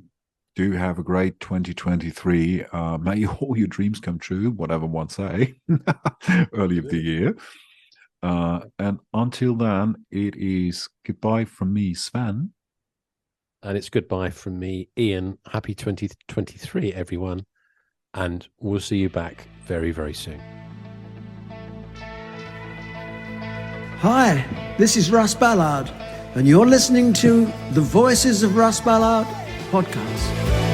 do have a great 2023. May all your dreams come true, whatever one say, early of the year. And until then, it is goodbye from me, Sven. And it's goodbye from me, Ian. Happy 2023, everyone. And we'll see you back very, very soon. Hi, this is Russ Ballard, and you're listening to the Voices of Russ Ballard podcast.